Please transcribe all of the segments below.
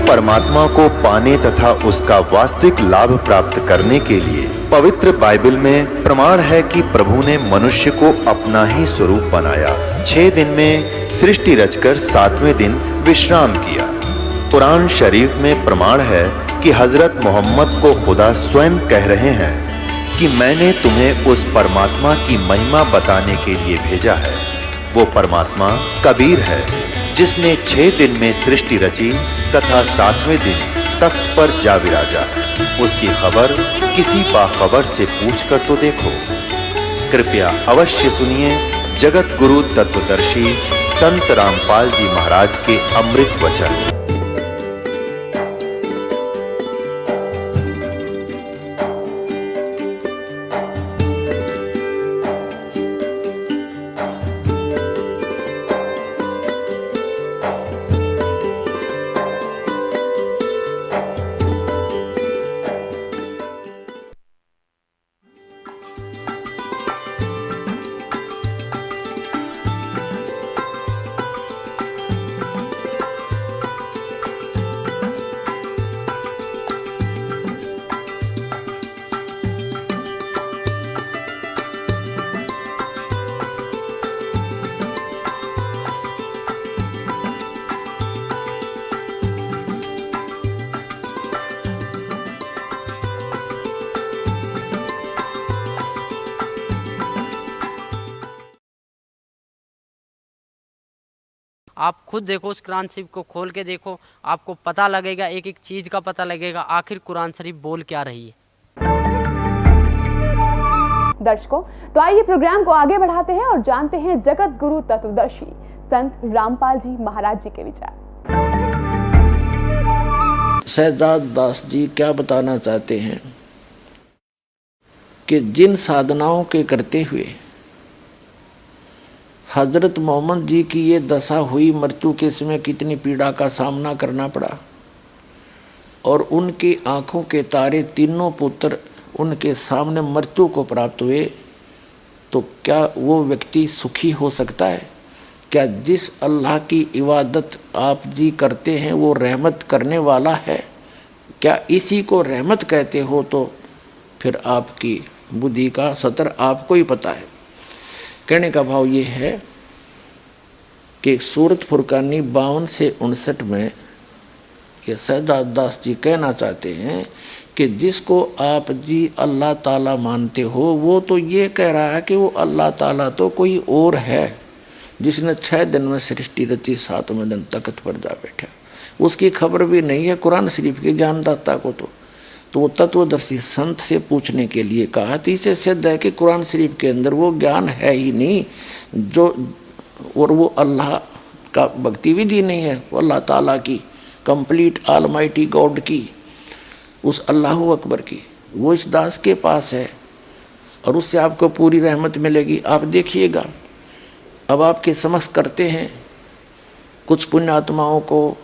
परमात्मा को पाने तथा उसका वास्तविक लाभ प्राप्त करने के लिए पवित्र बाइबल में प्रमाण है कि प्रभु ने मनुष्य को अपना ही स्वरूप बनाया। 6 दिन में सृष्टि रचकर 7वें दिन विश्राम किया। कुरान शरीफ में प्रमाण है कि हजरत मोहम्मद को खुदा स्वयं कह रहे हैं कि मैंने तुम्हें उस परमात्मा की महिमा बताने के लिए भेजा है। वो परमात्मा कबीर है जिसने 6 दिन में सृष्टि रची तथा 7वें दिन तख्त पर जा विराजा। उसकी खबर किसी बाखबर से पूछकर तो देखो। कृपया अवश्य सुनिए जगत गुरु तत्वदर्शी संत रामपाल जी महाराज के अमृत वचन। आप खुद देखो, उस कुरान शरीफ को खोल के देखो, आपको पता लगेगा, एक एक चीज़ का पता लगेगा आखिर कुरान शरीफ बोल क्या रही है। दर्शकों, तो आइए प्रोग्राम को आगे बढ़ाते हैं और जानते हैं जगत गुरु तत्वदर्शी संत रामपाल जी महाराज जी के विचार। सहजाद दास जी क्या बताना चाहते हैं कि जिन साधनाओं के करते हुए हजरत मोहम्मद जी की ये दशा हुई, मृत्यु के समय कितनी पीड़ा का सामना करना पड़ा, और उनकी आंखों के तारे तीनों पुत्र उनके सामने मृत्यु को प्राप्त हुए, तो क्या वो व्यक्ति सुखी हो सकता है? क्या जिस अल्लाह की इबादत आप जी करते हैं वो रहमत करने वाला है? क्या इसी को रहमत कहते हो? तो फिर आपकी बुद्धि का सतर आपको ही पता है। कहने का भाव ये है कि सूरत फुरकानी 52 से 59 में ये सहजाद दास जी कहना चाहते हैं कि जिसको आप जी अल्लाह ताला मानते हो, वो तो ये कह रहा है कि वो अल्लाह ताला तो कोई और है जिसने 6 दिन में सृष्टि रची, 7वें दिन तख्त पर जा बैठा। उसकी खबर भी नहीं है कुरान शरीफ के ज्ञानदाता को। तो वो तत्वदर्शी संत से पूछने के लिए कहा, तो इसे सिद्ध है कि कुरान शरीफ के अंदर वो ज्ञान है ही नहीं जो, और वो अल्लाह का भक्ति विधि नहीं है, वो अल्लाह ताला की कंप्लीट ऑलमाइटी गॉड की, उस अल्लाह अकबर की, वो इस दास के पास है और उससे आपको पूरी रहमत मिलेगी। आप देखिएगा, अब आपके समक्ष करते हैं कुछ पुण्यात्माओं को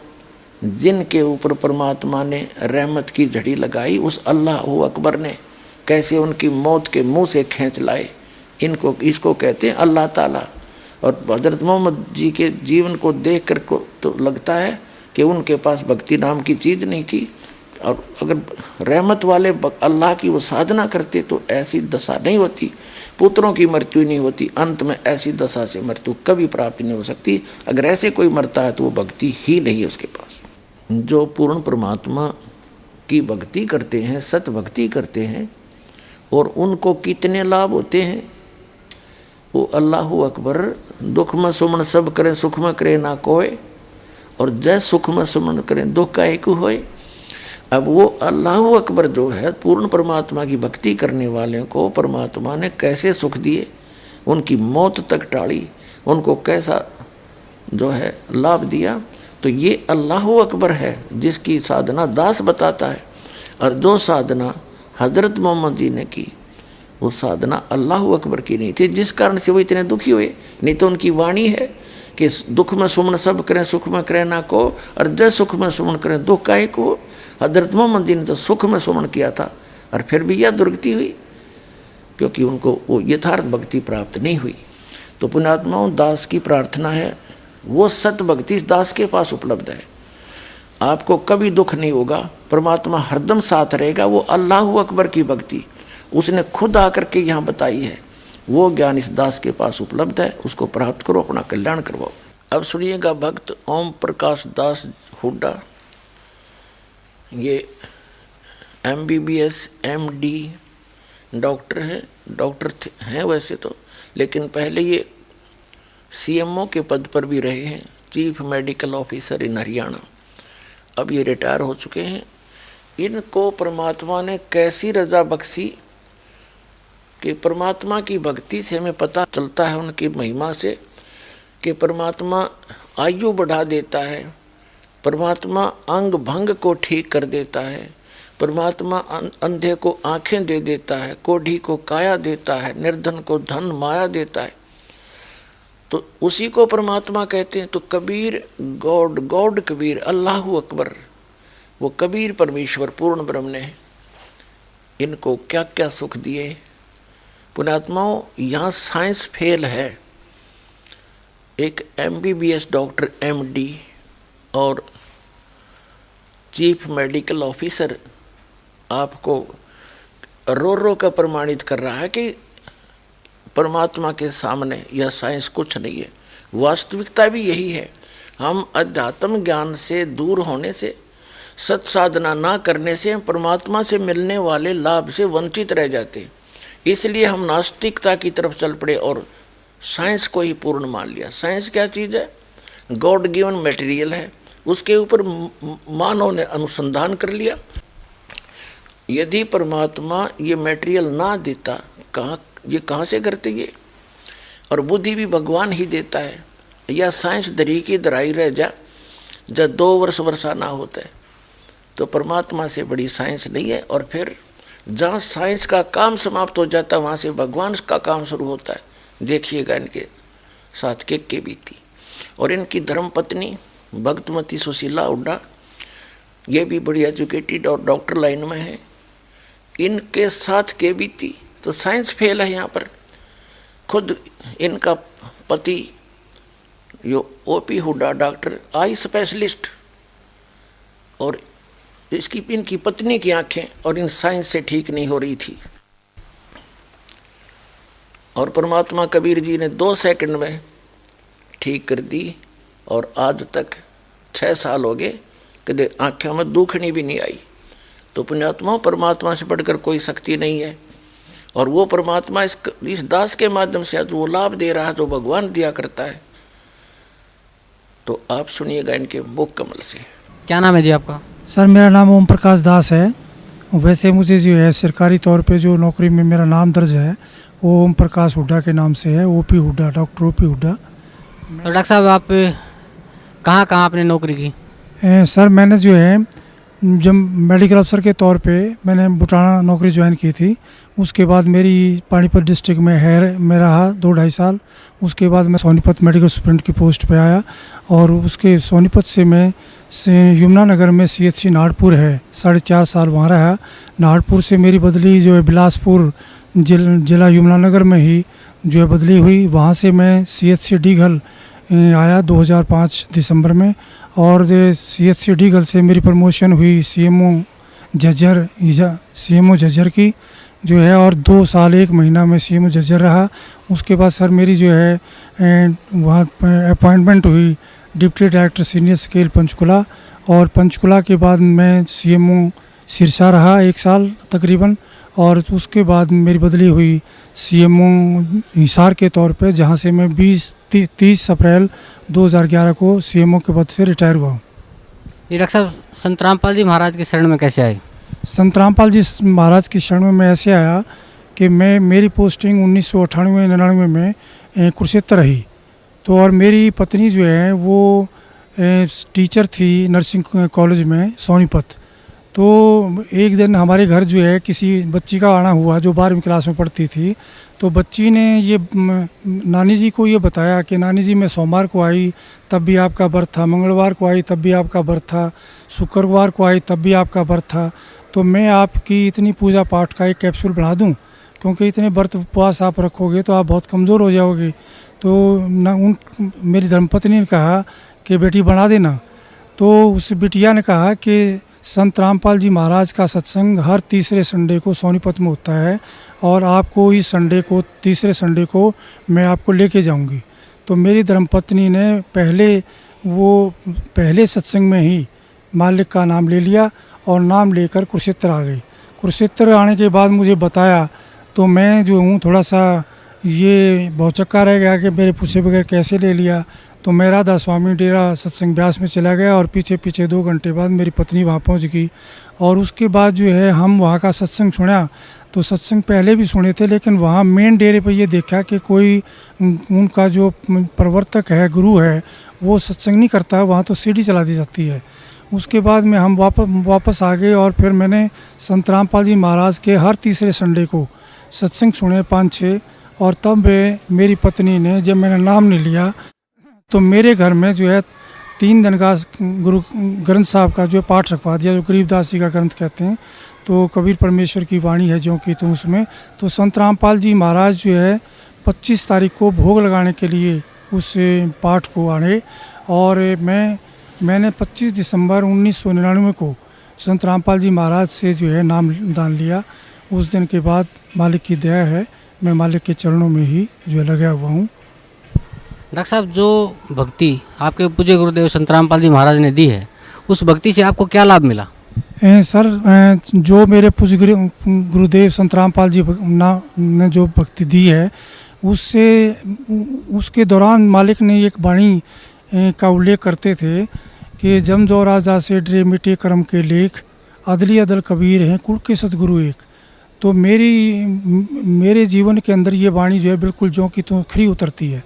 जिनके ऊपर परमात्मा ने रहमत की झड़ी लगाई, उस अल्लाह अकबर ने कैसे उनकी मौत के मुंह से खींच लाए। इनको इसको कहते हैं अल्लाह ताला। और हजरत मोहम्मद जी के जीवन को देख कर को तो लगता है कि उनके पास भक्ति नाम की चीज़ नहीं थी, और अगर रहमत वाले अल्लाह की वो साधना करते तो ऐसी दशा नहीं होती, पुत्रों की मृत्यु नहीं होती, अंत में ऐसी दशा से मृत्यु कभी प्राप्त नहीं हो सकती। अगर ऐसे कोई मरता है तो वो भक्ति ही नहीं है उसके पास। जो पूर्ण परमात्मा की भक्ति करते हैं, सत भक्ति करते हैं, और उनको कितने लाभ होते हैं। वो अल्लाह अकबर दुख में सुमन सब करें, सुख में करे ना कोय, और जय सुख में सुमन करें दुख का एक होए। अब वो अल्लाह अकबर जो है, पूर्ण परमात्मा की भक्ति करने वाले को परमात्मा ने कैसे सुख दिए, उनकी मौत तक टाली, उनको कैसा जो है लाभ दिया। तो ये अल्लाह अकबर है जिसकी साधना दास बताता है। और जो साधना हजरत मोहम्मद जी ने की, वो साधना अल्लाह अकबर की नहीं थी, जिस कारण से वो इतने दुखी हुए। नहीं तो उनकी वाणी है कि दुख में सुमन सब करें, सुख में करें ना को, और जय सुख में सुमन करें दुख का एक को। हजरत मोहम्मद जी ने तो सुख में सुमन किया था, और फिर भी यह दुर्गति हुई क्योंकि उनको वो यथार्थ भक्ति प्राप्त नहीं हुई। तो पुण्यात्माओं, दास की प्रार्थना है वो सत भक्ति इस दास के पास उपलब्ध है। आपको कभी दुख नहीं होगा, परमात्मा हरदम साथ रहेगा। वो अल्लाह अकबर की भक्ति उसने खुद आकर के यहाँ बताई है। वो ज्ञान इस दास के पास उपलब्ध है, उसको प्राप्त करो, अपना कल्याण करवाओ। अब सुनिएगा भक्त ओम प्रकाश दास हुड्डा। ये MBBS MD डॉक्टर हैं, डॉक्टर हैं वैसे तो, लेकिन पहले ये CMO के पद पर भी रहे हैं, chief medical officer in Haryana. अब ये रिटायर हो चुके हैं। इनको परमात्मा ने कैसी रजा बख्शी कि परमात्मा की भक्ति से हमें पता चलता है, उनकी महिमा से, कि परमात्मा आयु बढ़ा देता है, परमात्मा अंग भंग को ठीक कर देता है, परमात्मा अंधे को आंखें दे देता है, कोढ़ी को काया देता है, निर्धन को धन माया देता है। तो उसी को परमात्मा कहते हैं। तो कबीर गॉड, गॉड कबीर, अल्लाह अकबर, वो कबीर परमेश्वर पूर्ण ब्रह्म ने इनको क्या क्या सुख दिए। पुण्यात्माओं, यहाँ साइंस फेल है। एक MBBS डॉक्टर MD और चीफ मेडिकल ऑफिसर आपको रो रो कर प्रमाणित कर रहा है कि परमात्मा के सामने यह साइंस कुछ नहीं है। वास्तविकता भी यही है। हम अध्यात्म ज्ञान से दूर होने से, सत साधना ना करने से, हम परमात्मा से मिलने वाले लाभ से वंचित रह जाते हैं। इसलिए हम नास्तिकता की तरफ चल पड़े और साइंस को ही पूर्ण मान लिया। साइंस क्या चीज़ है? गॉड गिवन मटेरियल है, उसके ऊपर मानव ने अनुसंधान कर लिया। यदि परमात्मा ये मटेरियल ना देता, कहाँ से करते ये? और बुद्धि भी भगवान ही देता है। या साइंस दरी की दराई रह जा, जब 2 वर्ष वर्षा ना होता है, तो परमात्मा से बड़ी साइंस नहीं है। और फिर जहाँ साइंस का काम समाप्त हो जाता है, वहाँ से भगवान का काम शुरू होता है। देखिएगा इनके साथ के बीती। और इनकी धर्मपत्नी भक्तमती सुशीला हुड्डा, ये भी बड़ी एजुकेटेड और डॉक्टर लाइन में है। इनके साथ के बीती। तो साइंस फेल है यहाँ पर। खुद इनका पति यो OP Hooda doctor, eye specialist, और इनकी पत्नी की आंखें और इन साइंस से ठीक नहीं हो रही थी। और परमात्मा कबीर जी ने 2 सेकंड में ठीक कर दी। और आज तक 6 साल हो गए, कदे आंखों में दुखनी भी नहीं आई। तो पुण्यात्मा, परमात्मा से बढ़कर कोई शक्ति नहीं है। और वो परमात्मा इस दास के माध्यम से आज वो लाभ दे रहा है जो भगवान दिया करता है। तो आप सुनिएगा इनके मुख कमल से। क्या नाम है जी आपका? सर, मेरा नाम ओम प्रकाश दास है। वैसे मुझे जो है सरकारी तौर पे जो नौकरी में मेरा नाम दर्ज है वो ओम प्रकाश हुड्डा के नाम से है। OP Hooda, doctor OP Hooda. तो डॉक्टर साहब, आप कहाँ आपने नौकरी की? सर, मैंने जो है जब मेडिकल अफसर के तौर पे मैंने बुटाना नौकरी ज्वाइन की थी। उसके बाद मेरी पानीपत डिस्ट्रिक्ट में मैं रहा 2-2.5 साल। उसके बाद मैं सोनीपत मेडिकल सुपरिटेंडेंट की पोस्ट पे आया। और उसके सोनीपत से मैं यमुनानगर में CHC नागपुर है, 4.5 साल वहाँ रहा। नागपुर से मेरी बदली जो है बिलासपुर जिला यमुनानगर में ही जो है बदली हुई। वहाँ से मैं CHC डीघल आया 2005 दिसंबर में। और CHC डीघल से मेरी प्रमोशन हुई CMO झज्जर की जो है। और 2 साल 1 महीना में CMO झज्जर रहा। उसके बाद सर मेरी जो है वहाँ अपॉइंटमेंट हुई deputy director senior scale Panchkula. और पंचकुला के बाद मैं CMO सिरसा रहा 1 साल तकरीबन। और उसके बाद मेरी बदली हुई CMO हिसार के तौर पे, जहाँ से मैं 30 अप्रैल 2011 को CMO के पद से रिटायर हुआ हूँ। ये डॉक्टर साहब, संत रामपाल जी महाराज के शरण में कैसे आए? संत रामपाल जी महाराज की शरण में मैं ऐसे आया कि मेरी पोस्टिंग 1998-99 में कुरुक्षेत्र रही। तो और मेरी पत्नी जो है वो टीचर थी नर्सिंग कॉलेज में सोनीपत। तो एक दिन हमारे घर जो है किसी बच्ची का आना हुआ जो 12वीं क्लास में पढ़ती थी। तो बच्ची ने ये नानी जी को ये बताया कि नानी जी मैं सोमवार को आई तब भी आपका व्रत था, मंगलवार को आई तब भी आपका व्रत था, शुक्रवार को आई तब भी आपका व्रत था। तो मैं आपकी इतनी पूजा पाठ का एक कैप्सूल बना दूं, क्योंकि इतने व्रत उपवास आप रखोगे तो आप बहुत कमज़ोर हो जाओगे। तो मेरी धर्मपत्नी ने कहा कि बेटी बना देना। तो उस बिटिया ने कहा कि संत रामपाल जी महाराज का सत्संग हर तीसरे संडे को सोनीपत में होता है और आपको इस संडे को, तीसरे संडे को मैं आपको लेके जाऊंगी। तो मेरी धर्मपत्नी ने पहले सत्संग में ही मालिक का नाम ले लिया और नाम लेकर कुरुक्षेत्र आ गई। कुरुक्षेत्र आने के बाद मुझे बताया तो मैं जो हूँ थोड़ा सा ये भौचक्का रह गया कि मेरे पूछे बगैर कैसे ले लिया। तो मैं राधा स्वामी डेरा सत्संग ब्यास में चला गया और पीछे 2 घंटे बाद मेरी पत्नी वहाँ पहुँच गई। और उसके बाद जो है हम वहाँ का सत्संग सुना। तो सत्संग पहले भी सुने थे, लेकिन वहाँ मेन डेरे पर ये देखा कि कोई उनका जो प्रवर्तक है, गुरु है, वो सत्संग नहीं करता है, वहाँ तो सीढ़ी चला दी जाती है। उसके बाद में हम वापस आ गए और फिर मैंने संत रामपाल जी महाराज के हर तीसरे संडे को सत्संग सुने 5-6। और तब मेरी पत्नी ने, जब मैंने नाम नहीं लिया, तो मेरे घर में जो है 3 दिन का गुरु ग्रंथ साहब का जो पाठ रखवा दिया, जो गरीबदास जी का ग्रंथ कहते हैं। तो कबीर परमेश्वर की वाणी है जो कि तुम उसमें, तो संत रामपाल जी महाराज जो है 25 तारीख को भोग लगाने के लिए उस पाठ को आने। और मैंने 25 दिसंबर 1999 को संत रामपाल जी महाराज से जो है नाम दान लिया। उस दिन के बाद मालिक की दया है, मैं मालिक के चरणों में ही जो है लगा हुआ हूँ। डॉक्टर साहब, जो भक्ति आपके पूज्य गुरुदेव संत रामपाल जी महाराज ने दी है, उस भक्ति से आपको क्या लाभ मिला? सर, जो मेरे पूज्य गुरुदेव संत रामपाल जी ने जो भक्ति दी है, उसके दौरान मालिक ने एक वाणी का उल्लेख करते थे कि जम जो राजा से डरे मिटे कर्म के लेख, अदली अदल कबीर हैं कुल के सतगुरु एक। तो मेरे जीवन के अंदर ये वाणी जो है बिल्कुल जो कि तो खरी उतरती है,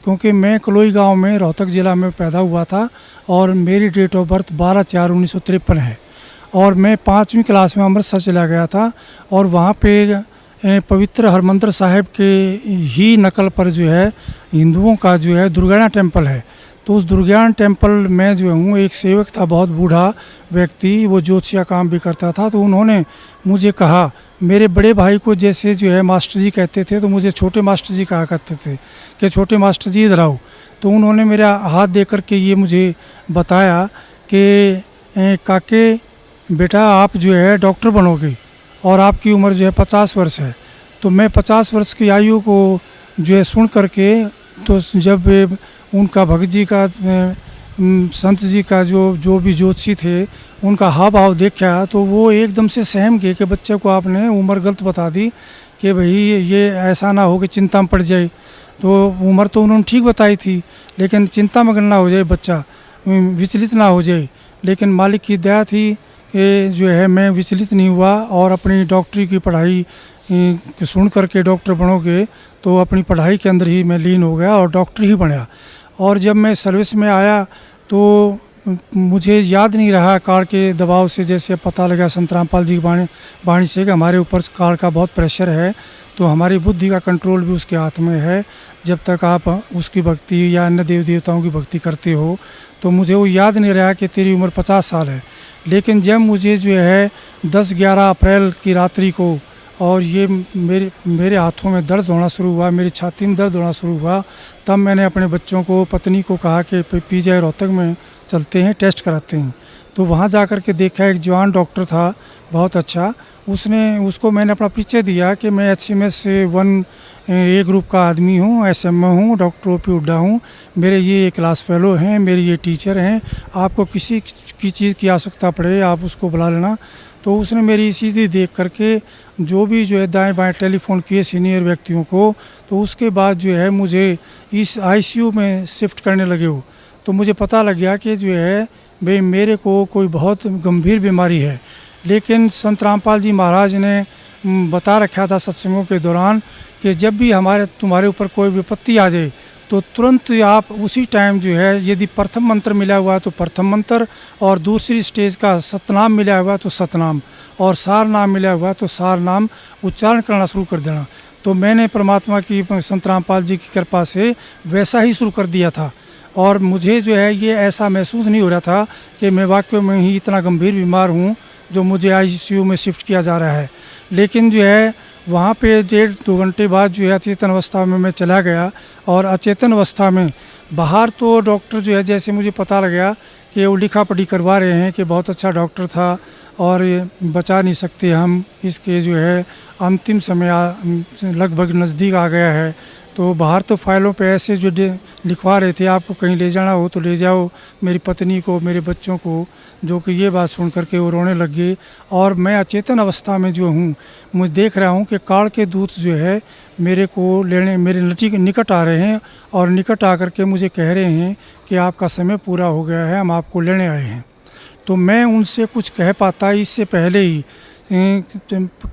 क्योंकि मैं कलोई गांव में रोहतक ज़िला में पैदा हुआ था और मेरी डेट ऑफ बर्थ 12/4/1953 है। और मैं 5वीं क्लास में अमृतसर चला गया था और वहाँ पे पवित्र हरमंदिर साहिब के ही नकल पर जो है हिंदुओं का जो है दुर्गाना टेम्पल है। तो उस दुर्गान टेम्पल में जो हूँ एक सेवक था, बहुत बूढ़ा व्यक्ति, वो ज्योतिषा काम भी करता था। तो उन्होंने मुझे कहा, मेरे बड़े भाई को जैसे जो है मास्टर जी कहते थे, तो मुझे छोटे मास्टर जी कहा करते थे कि छोटे मास्टर जी इधर आओ। तो उन्होंने मेरा हाथ दे करके ये मुझे बताया कि काके बेटा, आप जो है डॉक्टर बनोगे और आपकी उम्र जो है 50 वर्ष है। तो मैं 50 वर्ष की आयु को जो है सुन करके, तो जब उनका भगत जी का, संत जी का जो भी ज्योतिषी थे, उनका हाव भाव देखा, तो वो एकदम से सहम गए कि बच्चे को आपने उम्र गलत बता दी कि भाई ये ऐसा ना हो कि चिंता में पड़ जाए। तो उम्र तो उन्होंने ठीक बताई थी, लेकिन चिंता मगन ना हो जाए, बच्चा विचलित ना हो जाए। लेकिन मालिक की दया थी कि जो है मैं विचलित नहीं हुआ और अपनी डॉक्टरी की पढ़ाई सुन करके डॉक्टर बनोगे, तो अपनी पढ़ाई के अंदर ही मैं लीन हो गया और डॉक्टर ही बना। और जब मैं सर्विस में आया तो मुझे याद नहीं रहा काल के दबाव से, जैसे पता लगा संत रामपाल जी की वाणी से कि हमारे ऊपर काल का बहुत प्रेशर है, तो हमारी बुद्धि का कंट्रोल भी उसके हाथ में है। जब तक आप उसकी भक्ति या अन्य देव देवताओं की भक्ति करते हो, तो मुझे वो याद नहीं रहा कि तेरी उम्र 50 साल है। लेकिन जब मुझे जो है 10-11 अप्रैल की रात्रि को और ये मेरे हाथों में दर्द होना शुरू हुआ, मेरी छाती में दर्द होना शुरू हुआ, तब मैंने अपने बच्चों को, पत्नी को कहा कि PGI रोहतक में चलते हैं, टेस्ट कराते हैं। तो वहाँ जा कर के देखा, एक जवान डॉक्टर था, बहुत अच्छा। उसको मैंने अपना परिचय दिया कि मैं HCMS 1A ग्रुप का आदमी हूँ, SMA हूँ, डॉक्टर OP हुड्डा हूँ, मेरे ये क्लास फेलो हैं, मेरे ये टीचर हैं, आपको किसी की चीज़ की आवश्यकता पड़े आप उसको बुला लेना। तो उसने मेरी सीधी देख करके जो है दाएं बाएं टेलीफोन किए सीनियर व्यक्तियों को। तो उसके बाद जो है मुझे इस ICU में शिफ्ट करने लगे हो। तो मुझे पता लग गया कि जो है भाई मेरे को कोई बहुत गंभीर बीमारी है। लेकिन संत रामपाल जी महाराज ने बता रखा था सत्संगों के दौरान कि जब भी तुम्हारे ऊपर कोई विपत्ति आ जाए, तो तुरंत आप उसी टाइम जो है, यदि प्रथम मंत्र मिला हुआ है तो प्रथम मंत्र, और दूसरी स्टेज का सतनाम मिला हुआ है तो सतनाम, और सार नाम मिला हुआ है तो सार नाम उच्चारण करना शुरू कर देना। तो मैंने परमात्मा की, संत रामपाल जी की कृपा से वैसा ही शुरू कर दिया था। और मुझे जो है ये ऐसा महसूस नहीं हो रहा था कि मैं वाकई में ही इतना गंभीर बीमार हूँ जो मुझे ICU में शिफ्ट किया जा रहा है। लेकिन जो है वहाँ पे 1.5-2 घंटे बाद जो है अचेतन अवस्था में मैं चला गया। और अचेतन अवस्था में बाहर तो डॉक्टर जो है, जैसे मुझे पता लग गया कि वो लिखा पढ़ी करवा रहे हैं कि बहुत अच्छा डॉक्टर था और ये बचा नहीं सकते हम, इसके जो है अंतिम समय लगभग नज़दीक आ गया है। तो बाहर तो फाइलों पे ऐसे जो लिखवा रहे थे, आपको कहीं ले जाना हो तो ले जाओ मेरी पत्नी को, मेरे बच्चों को, जो कि ये बात सुन करके वो रोने लग गए। और मैं अचेतन अवस्था में जो हूँ, मैं देख रहा हूँ कि काल के दूत जो है मेरे को लेने मेरे निकट आ रहे हैं और निकट आकर के मुझे कह रहे हैं कि आपका समय पूरा हो गया है, हम आपको लेने आए हैं। तो मैं उनसे कुछ कह पाता इससे पहले ही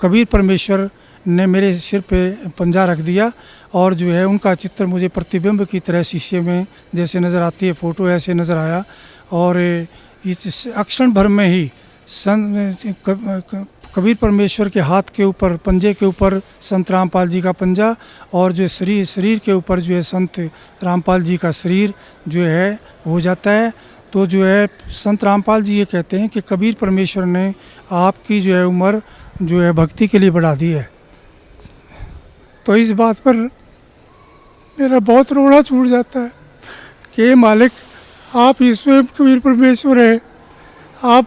कबीर परमेश्वर ने मेरे सिर पे पंजा रख दिया और जो है उनका चित्र मुझे प्रतिबिंब की तरह शीशे में जैसे नज़र आती है फ़ोटो, ऐसे नज़र आया। और इस क्षण भर में ही कबीर परमेश्वर के हाथ के ऊपर, पंजे के ऊपर संत रामपाल जी का पंजा और जो शरीर के ऊपर जो है संत रामपाल जी का शरीर जो है हो जाता है। तो जो है संत रामपाल जी ये कहते हैं कि कबीर परमेश्वर ने आपकी जो है उम्र जो है भक्ति के लिए बढ़ा दी है। तो इस बात पर मेरा बहुत रोना छूट जाता है कि मालिक, आप ही स्वयं कबीर परमेश्वर है, आप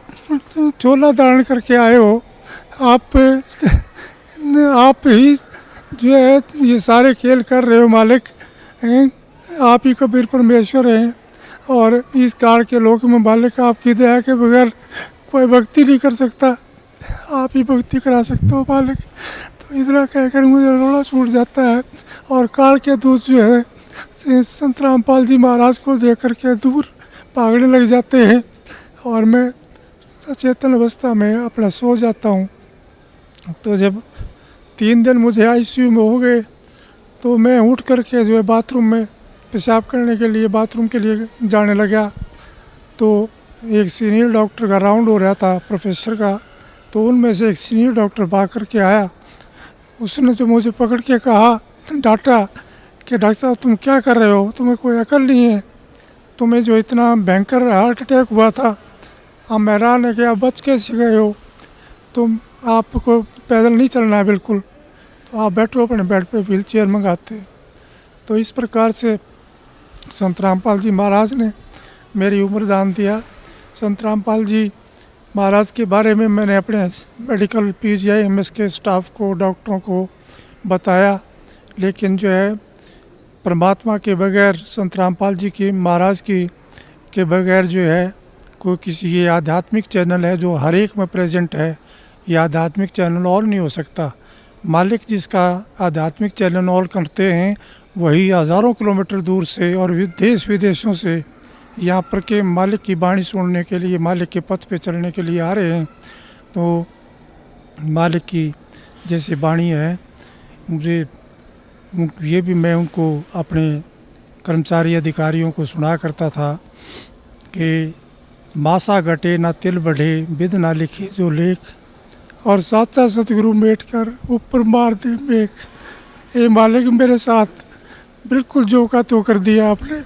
चोला धारण करके आए हो, आप ही जो है ये सारे खेल कर रहे हो मालिक, आप ही कबीर परमेश्वर हैं। और इस काल के लोक में मालिक आपकी दया के बगैर कोई भक्ति नहीं कर सकता, आप ही भक्ति करा सकते हो मालिक। तो इतना कहकर मुझे रोना छूट जाता है। और काल के दूत जो है संत रामपाल जी महाराज को देख करके दूर भागने लग जाते हैं और मैं अचेतन अवस्था में अपना सो जाता हूँ। तो जब 3 दिन मुझे आईसीयू में हो गए तो मैं उठ करके जो है बाथरूम में पेशाब करने के लिए, बाथरूम के लिए जाने लगा। तो एक सीनियर डॉक्टर का राउंड हो रहा था, प्रोफेसर का। तो उनमें से एक सीनियर डॉक्टर भाग करके आया, उसने तो मुझे पकड़ के कहा, डांटा कि डॉक्टर साहब तुम क्या कर रहे हो, तुम्हें कोई अकल नहीं है, तुम्हें जो इतना भयंकर हार्ट अटैक हुआ था, हम हैरान है कि आप बच कैसे गए हो, तुम आपको पैदल नहीं चलना है बिल्कुल, तो आप बैठो अपने बेड पे, व्हील चेयर मंगाते। तो इस प्रकार से संत रामपाल जी महाराज ने मेरी उम्र दान दिया। संत रामपाल जी महाराज के बारे में मैंने अपने मेडिकल PGI-MS के स्टाफ को, डॉक्टरों को बताया, लेकिन जो है परमात्मा के बगैर, संत रामपाल जी की महाराज की के बगैर जो है कोई किसी, ये आध्यात्मिक चैनल है जो हर एक में प्रेजेंट है, ये आध्यात्मिक चैनल और नहीं हो सकता। मालिक जिसका आध्यात्मिक चैनल ऑल करते हैं वही हज़ारों किलोमीटर दूर से और देश विदेशों से यहाँ पर के मालिक की वाणी सुनने के लिए, मालिक के पथ पे चलने के लिए आ रहे हैं। तो मालिक की जैसे वाणी है, मुझे ये भी मैं उनको अपने कर्मचारी अधिकारियों को सुना करता था कि मासा घटे ना तिल बढ़े, विद ना लिखी जो लेख, और साचा सतगुरु मेट कर ऊपर मार दे मेघ। ये मालिक मेरे साथ बिल्कुल जो का तो कर दिया आपने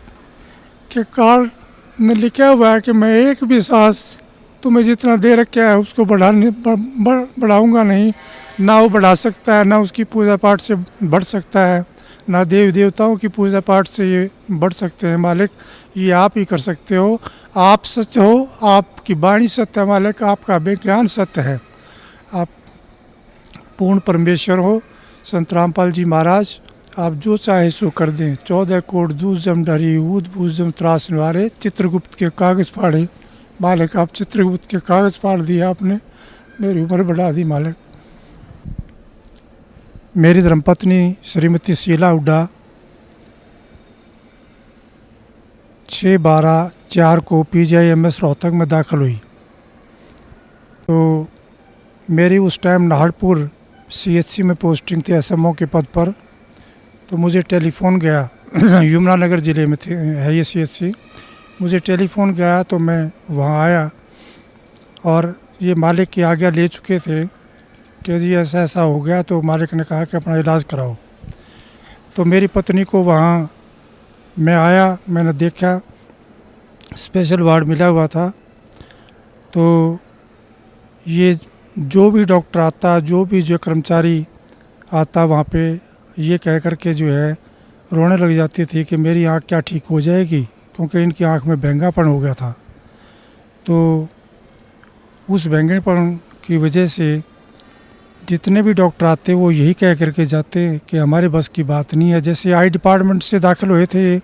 कि काल ने लिखा हुआ है कि मैं एक भी सांस तुम्हें जितना दे रखा है उसको बढ़ाऊंगा नहीं, ना वो बढ़ा सकता है, ना उसकी पूजा पाठ से बढ़ सकता है, ना देव देवताओं की पूजा पाठ से ये बढ़ सकते हैं। मालिक ये आप ही कर सकते हो, आप सत्य हो, आपकी वाणी सत्य है मालिक, आपका विज्ञान सत्य है, आप पूर्ण परमेश्वर हो। संत रामपाल जी महाराज आप जो चाहे सो कर दें, 14 कोट दूध जम डरी, ऊद बूझ जम त्रास निवारे, चित्रगुप्त के कागज़ फाड़े। मालिक आप चित्रगुप्त के कागज़ फाड़ दिए आपने, मेरी उम्र बढ़ा दी मालिक। मेरी धर्मपत्नी श्रीमती शीला हुड्डा 6/12/4 को PGI-MS रोहतक में दाखिल हुई। तो मेरी उस टाइम नाहरपुर CHC में पोस्टिंग थी SMO के पद पर। तो मुझे टेलीफोन गया यमुनानगर ज़िले में थे है ये CHC, मुझे टेलीफोन गया तो मैं वहाँ आया और ये मालिक की आज्ञा ले चुके थे कि जी ऐसा ऐसा हो गया। तो मालिक ने कहा कि अपना इलाज कराओ। तो मेरी पत्नी को वहाँ मैं आया, मैंने देखा स्पेशल वार्ड मिला हुआ था। तो ये जो भी डॉक्टर आता, जो भी जो कर्मचारी आता वहाँ पे ये कह कर के जो है रोने लग जाती थी कि मेरी आँख क्या ठीक हो जाएगी, क्योंकि इनकी आँख में बहंगापन हो गया था। तो उस बैंगनपन की वजह से जितने भी डॉक्टर आते वो यही कह करके जाते कि हमारे बस की बात नहीं है। जैसे आई डिपार्टमेंट से दाखिल हुए थे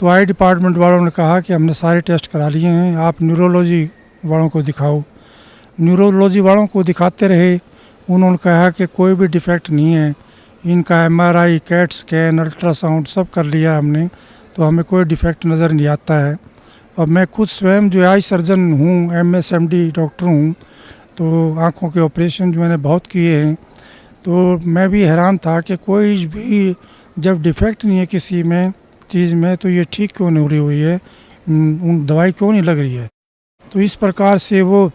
तो आई डिपार्टमेंट वालों ने कहा कि हमने सारे टेस्ट करा लिए हैं, आप न्यूरोलॉजी वालों को दिखाओ। न्यूरोलॉजी वालों को दिखाते रहे, उन्होंने कहा कि कोई भी डिफेक्ट नहीं है, इनका MRI, कैट स्कैन, अल्ट्रासाउंड सब कर लिया हमने, तो हमें कोई डिफेक्ट नज़र नहीं आता है। और मैं खुद स्वयं जो आई सर्जन हूँ, MSMD डॉक्टर हूँ, तो आँखों के ऑपरेशन जो मैंने बहुत किए हैं, तो मैं भी हैरान था कि कोई भी जब डिफेक्ट नहीं है किसी में चीज़ में तो ये ठीक क्यों नहीं हो रही हुई है, उन दवाई क्यों नहीं लग रही है। तो इस प्रकार से वो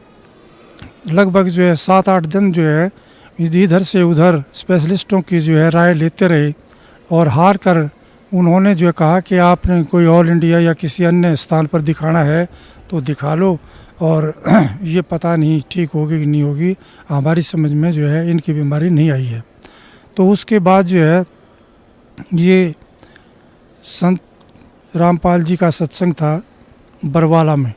लगभग जो है 7-8 दिन जो है इधर से उधर स्पेशलिस्टों की जो है राय लेते रहे, और हार कर उन्होंने जो कहा कि आपने कोई ऑल इंडिया या किसी अन्य स्थान पर दिखाना है तो दिखा लो, और ये पता नहीं ठीक होगी कि नहीं होगी, हमारी समझ में जो है इनकी बीमारी नहीं आई है। तो उसके बाद जो है ये संत रामपाल जी का सत्संग था बरवाला में,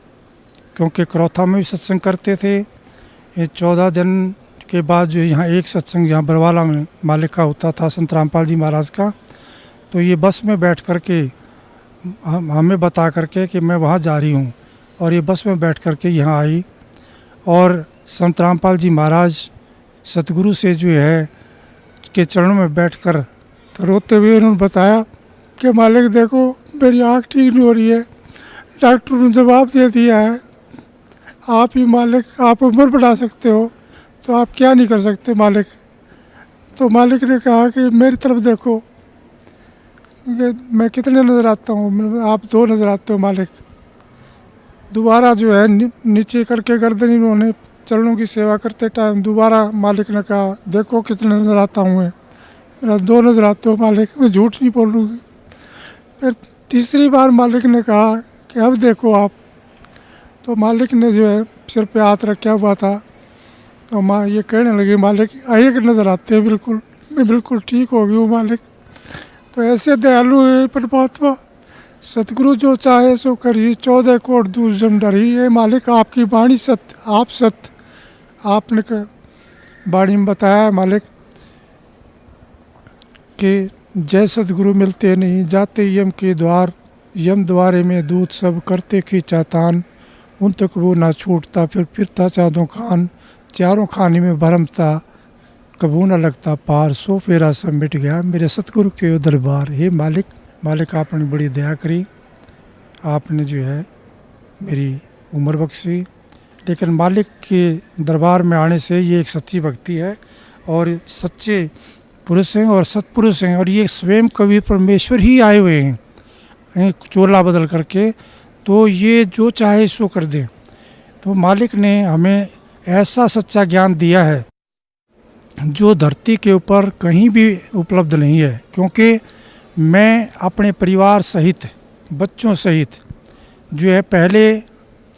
क्योंकि करौथा में भी सत्संग करते थे। ये 14 दिन के बाद जो यहाँ एक सत्संग यहाँ बरवाला में मालिक का होता था, संत रामपाल जी महाराज का। तो ये बस में बैठ कर के हमें बता करके कि मैं वहाँ जा रही हूँ, और ये बस में बैठ कर के यहाँ आई, और संत रामपाल जी महाराज सतगुरु से जो है के चरणों में बैठकर तो रोते हुए उन्होंने बताया कि मालिक देखो मेरी आँख ठीक नहीं हो रही है, डॉक्टर ने जवाब दे दिया है, आप ही मालिक, आप उम्र बढ़ा सकते हो तो आप क्या नहीं कर सकते मालिक। तो मालिक ने कहा कि मेरी तरफ देखो कि मैं कितने नज़र आता हूँ, आप 2 नज़र आते हो मालिक। दोबारा जो है नीचे करके गर्दन इन्होंने चरणों की सेवा करते टाइम दोबारा मालिक ने कहा देखो कितने नज़र आता हूँ मैं, मेरा 2 नज़र आते हो मालिक, मैं झूठ नहीं बोलूँगी। फिर तीसरी बार मालिक ने कहा कि अब देखो आप, तो मालिक ने जो है सिर पे हाथ रखा हुआ था, तो माँ ये कहने लगी मालिक एक नज़र आते हैं बिल्कुल, मैं बिल्कुल ठीक हो गई हूँ मालिक। तो ऐसे दयालु है परमात्मा, सतगुरु जो चाहे सो करी, 14 कोट दूर जम डरी। ये मालिक आपकी वाणी सत्य, आप सत्य, आपने वाणी में बताया मालिक कि जय सतगुरु मिलते नहीं जाते यम के द्वार, यम द्वारे में दूत सब करते खींचा तान, उन तक वो ना छूटता फिरता चादों खान, चारों खाने में भरमता कबू न लगता पार, सो फेरा सब मिट गया मेरे सतगुरु के दरबार। हे मालिक, मालिक आपने बड़ी दया करी, आपने जो है मेरी उम्र बख्शी। लेकिन मालिक के दरबार में आने से ये एक सच्ची भक्ति है, और सच्चे पुरुष हैं और सत्पुरुष हैं, और ये स्वयं कवि परमेश्वर ही आए हुए हैं चोला बदल करके, तो ये जो चाहे सो कर दे। तो मालिक ने हमें ऐसा सच्चा ज्ञान दिया है जो धरती के ऊपर कहीं भी उपलब्ध नहीं है। क्योंकि मैं अपने परिवार सहित, बच्चों सहित जो है, पहले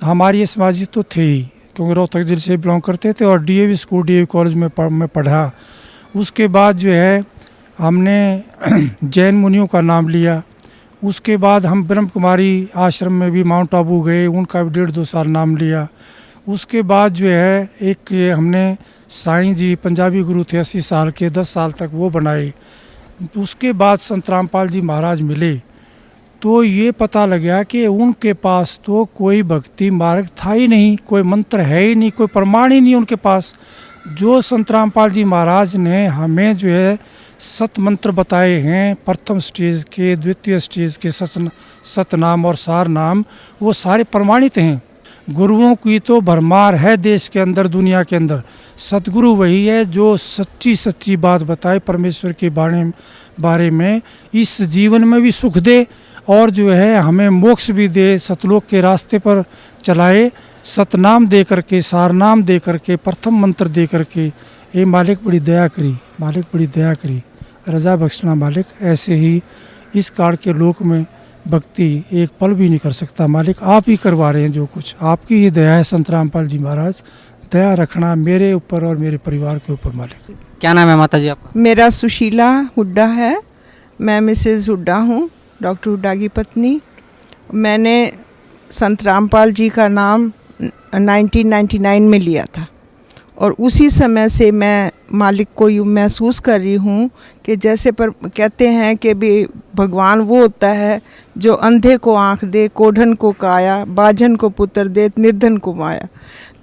हमारी समाजी तो थे ही, क्योंकि रोहतक जिले से बिलोंग करते थे, और DAV स्कूल DAV कॉलेज में पढ़ा। उसके बाद जो है हमने जैन मुनियों का नाम लिया। उसके बाद हम ब्रह्म कुमारी आश्रम में भी माउंट आबू गए, उनका भी 1.5-2 साल नाम लिया। उसके बाद जो है एक हमने साईं जी पंजाबी गुरु थे 80 साल के, 10 साल तक वो बनाए। उसके बाद संत रामपाल जी महाराज मिले, तो ये पता लगा कि उनके पास तो कोई भक्ति मार्ग था ही नहीं, कोई मंत्र है ही नहीं, कोई प्रमाण ही नहीं उनके पास। जो संत रामपाल जी महाराज ने हमें जो है सत मंत्र बताए हैं, प्रथम स्टेज के, द्वितीय स्टेज के सतनाम और सार नाम, वो सारे प्रमाणित हैं। गुरुओं की तो भरमार है देश के अंदर, दुनिया के अंदर। सतगुरु वही है जो सच्ची सच्ची बात बताए परमेश्वर के बारे में, इस जीवन में भी सुख दे और जो है हमें मोक्ष भी दे, सतलोक के रास्ते पर चलाए, सतनाम दे करके, सारनाम दे करके, प्रथम मंत्र दे करके। ये मालिक बड़ी दया करी, मालिक बड़ी दया करी, रजा बख्शना मालिक। ऐसे ही इस काल के लोक में भक्ति एक पल भी नहीं कर सकता मालिक, आप ही करवा रहे हैं जो कुछ, आपकी ही दया है। संत रामपाल जी महाराज, दया रखना मेरे ऊपर और मेरे परिवार के ऊपर मालिक। क्या नाम है माता जी आपका? मेरा सुशीला हुड्डा है, मैं मिसेज़ हुड्डा हूँ, डॉक्टर हुड्डा की पत्नी। मैंने संत रामपाल जी का नाम 1999 में लिया था और उसी समय से मैं मालिक को यूँ महसूस कर रही हूँ कि जैसे पर कहते हैं कि भी भगवान वो होता है जो अंधे को आँख दे, कोढ़न को काया, बाझन को पुत्र दे, निर्धन को माया।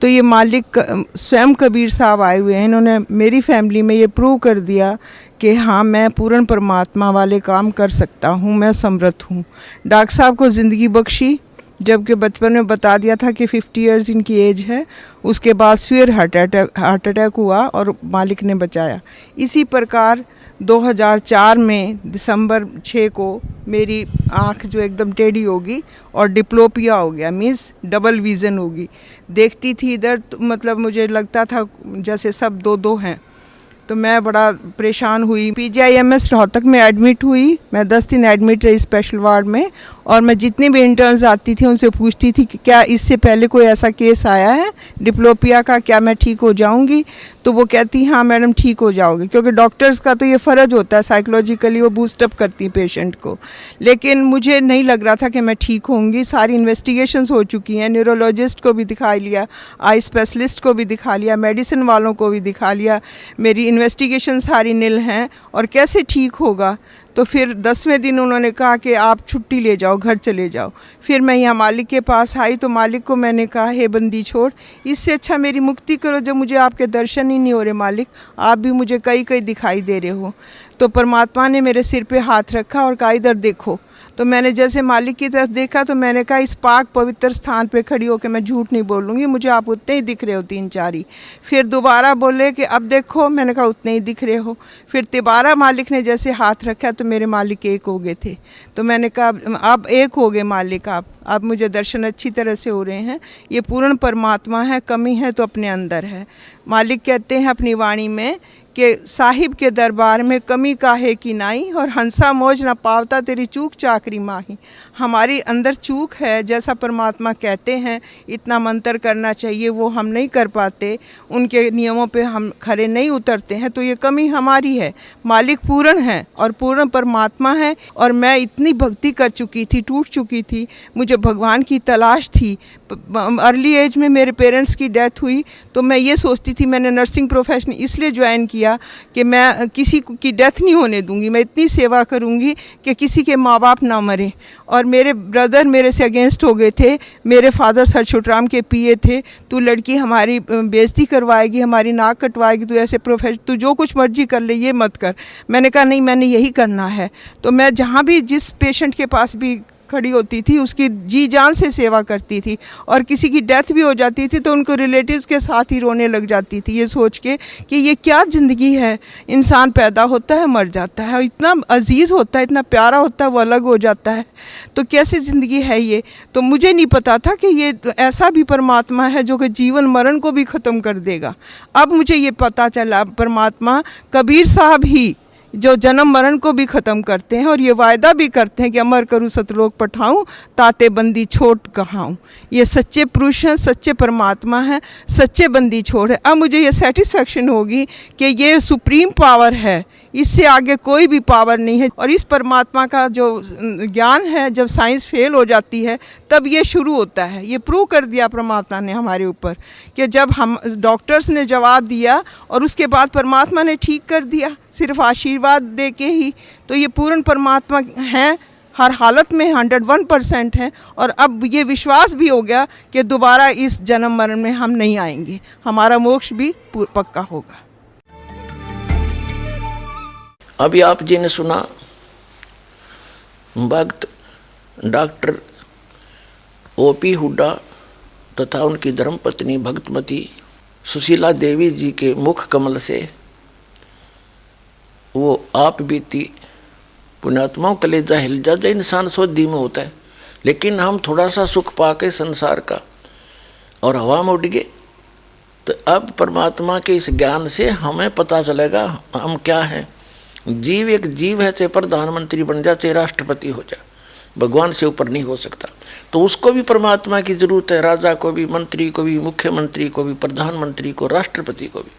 तो ये मालिक स्वयं कबीर साहब आए हुए हैं, इन्होंने मेरी फैमिली में ये प्रूव कर दिया कि हाँ मैं पूर्ण परमात्मा वाले काम कर सकता हूँ, मैं समर्थ हूँ। डॉक्टर साहब को ज़िंदगी बख्शी, जबकि बचपन में बता दिया था कि 50 इयर्स इनकी एज है। उसके बाद सीवियर हार्ट अटैक हुआ और मालिक ने बचाया। इसी प्रकार 2004 में दिसंबर 6 को मेरी आँख जो एकदम टेढ़ी होगी और डिप्लोपिया हो गया, मीन्स डबल विज़न होगी। देखती थी इधर तो मतलब मुझे लगता था जैसे सब दो दो हैं। तो मैं बड़ा परेशान हुई। PGIMS रोहतक में एडमिट हुई। मैं 10 दिन एडमिट रही स्पेशल वार्ड में और मैं जितनी भी इंटर्न्स आती थी उनसे पूछती थी कि क्या इससे पहले कोई ऐसा केस आया है डिप्लोपिया का, क्या मैं ठीक हो जाऊंगी? तो वो कहती हाँ मैडम ठीक हो जाओगे, क्योंकि डॉक्टर्स का तो ये फ़र्ज होता है, साइकोलॉजिकली वो बूस्टअप करती पेशेंट को। लेकिन मुझे नहीं लग रहा था कि मैं ठीक होंगी। सारी इन्वेस्टिगेशंस हो चुकी हैं, न्यूरोलॉजिस्ट को भी दिखा लिया, आई स्पेशलिस्ट को भी दिखा लिया, मेडिसिन वालों को भी दिखा लिया, मेरी इन्वेस्टिगेशन सारी नील हैं और कैसे ठीक होगा। तो फिर 10वें दिन उन्होंने कहा कि आप छुट्टी ले जाओ, घर चले जाओ। फिर मैं यहाँ मालिक के पास आई तो मालिक को मैंने कहा हे बंदी छोड़, इससे अच्छा मेरी मुक्ति करो जब मुझे आपके दर्शन ही नहीं हो रहे मालिक, आप भी मुझे कहीं कहीं दिखाई दे रहे हो। तो परमात्मा ने मेरे सिर पे हाथ रखा और कहा इधर देखो। तो मैंने जैसे मालिक की तरफ देखा तो मैंने कहा इस पाक पवित्र स्थान पे खड़ी होकर मैं झूठ नहीं बोलूँगी, मुझे आप उतने ही दिख रहे हो 3-4 ही। फिर दोबारा बोले कि अब देखो, मैंने कहा उतने ही दिख रहे हो। फिर दोबारा मालिक ने जैसे हाथ रखा तो मेरे मालिक एक हो गए थे। तो मैंने कहा अब एक हो गए मालिक आप, अब मुझे दर्शन अच्छी तरह से हो रहे हैं। ये पूर्ण परमात्मा है, कमी है तो अपने अंदर है। मालिक कहते हैं अपनी वाणी में कि साहिब के दरबार में कमी काहे की नाई और हंसा मौज न पावता तेरी चूक चाकरी माही। हमारी अंदर चूक है, जैसा परमात्मा कहते हैं इतना मंत्र करना चाहिए वो हम नहीं कर पाते, उनके नियमों पे हम खरे नहीं उतरते हैं, तो ये कमी हमारी है। मालिक पूर्ण है और पूर्ण परमात्मा है। और मैं इतनी भक्ति कर चुकी थी, टूट चुकी थी, मुझे भगवान की तलाश थी। अर्ली एज में मेरे पेरेंट्स की डेथ हुई तो मैं ये सोचती थी, मैंने नर्सिंग प्रोफेशन इसलिए ज्वाइन किया कि मैं किसी की डेथ नहीं होने दूंगी, मैं इतनी सेवा करूंगी कि किसी के माँ बाप ना मरे। और मेरे ब्रदर मेरे से अगेंस्ट हो गए थे। मेरे फादर सर छुटराम के PA थे, तू लड़की हमारी बेइज्जती करवाएगी, हमारी नाक कटवाएगी, तू ऐसे प्रोफेशन, तू जो कुछ मर्जी कर ले, ये मत कर। मैंने कहा नहीं, मैंने यही करना है। तो मैं जहाँ भी जिस पेशेंट के पास भी खड़ी होती थी उसकी जी जान से सेवा करती थी। और किसी की डेथ भी हो जाती थी तो उनको रिलेटिव्स के साथ ही रोने लग जाती थी, ये सोच के कि ये क्या ज़िंदगी है, इंसान पैदा होता है मर जाता है, इतना अजीज़ होता है, इतना प्यारा होता है, वो अलग हो जाता है, तो कैसी ज़िंदगी है ये। तो मुझे नहीं पता था कि ये ऐसा भी परमात्मा है जो कि जीवन मरण को भी ख़त्म कर देगा। अब मुझे ये पता चला परमात्मा कबीर साहब ही जो जन्म मरण को भी ख़त्म करते हैं और ये वायदा भी करते हैं कि अमर करूँ सतलोक पठाऊँ, ताते बंदी छोड़ कहाऊँ। ये सच्चे पुरुष हैं, सच्चे परमात्मा हैं, सच्चे बंदी छोड़ है। अब मुझे ये सेटिस्फेक्शन होगी कि ये सुप्रीम पावर है, इससे आगे कोई भी पावर नहीं है। और इस परमात्मा का जो ज्ञान है, जब साइंस फेल हो जाती है तब ये शुरू होता है। ये प्रूव कर दिया परमात्मा ने हमारे ऊपर कि जब हम डॉक्टर्स ने जवाब दिया और उसके बाद परमात्मा ने ठीक कर दिया सिर्फ आशीर्वाद दे के ही। तो ये पूर्ण परमात्मा हैं, हर हालत में 101% है। और अब ये विश्वास भी हो गया कि दोबारा इस जन्म मरण में हम नहीं आएंगे, हमारा मोक्ष भी पक्का होगा। अभी आप जी ने सुना भक्त डॉक्टर OP हुड्डा तथा उनकी धर्मपत्नी भक्तमती सुशीला देवी जी के मुख कमल से वो आप बीती पुण्यात्माओं कलेजा हिल जा। इंसान सोधी में होता है, लेकिन हम थोड़ा सा सुख पाके संसार का और हवा में उड़ गए। तो अब परमात्मा के इस ज्ञान से हमें पता चलेगा हम क्या हैं। जीव एक जीव है, चाहे प्रधानमंत्री बन जा, चाहे राष्ट्रपति हो जा, भगवान से ऊपर नहीं हो सकता। तो उसको भी परमात्मा की जरूरत है, राजा को भी, मंत्री को भी, मुख्यमंत्री को भी, प्रधानमंत्री को, राष्ट्रपति को भी।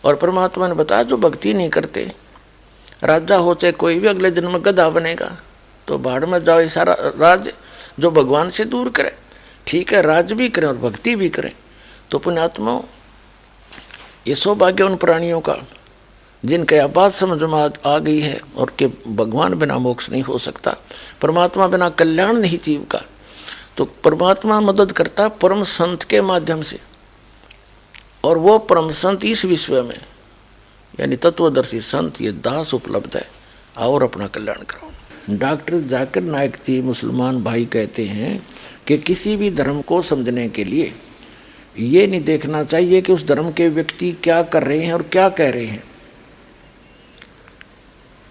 और परमात्मा ने बताया जो भक्ति नहीं करते, राजा हो चाहे कोई भी, अगले दिन में गधा बनेगा, तो भाड़ में जाओ। सारा राज जो भगवान से दूर करे, ठीक है, राज भी करें और भक्ति भी करें, तो पुण्यात्माओं ये सौभाग्य उन प्राणियों का जिनके बात समझ में आ गई है और कि भगवान बिना मोक्ष नहीं हो सकता, परमात्मा बिना कल्याण नहीं जीव का। तो परमात्मा मदद करता परम संत के माध्यम से, और वो परम संत इस विश्व में यानी तत्वदर्शी संत ये दास उपलब्ध है, और अपना कल्याण करो। डॉक्टर जाकिर नायक जी मुसलमान भाई कहते हैं कि किसी भी धर्म को समझने के लिए ये नहीं देखना चाहिए कि उस धर्म के व्यक्ति क्या कर रहे हैं और क्या कह रहे हैं,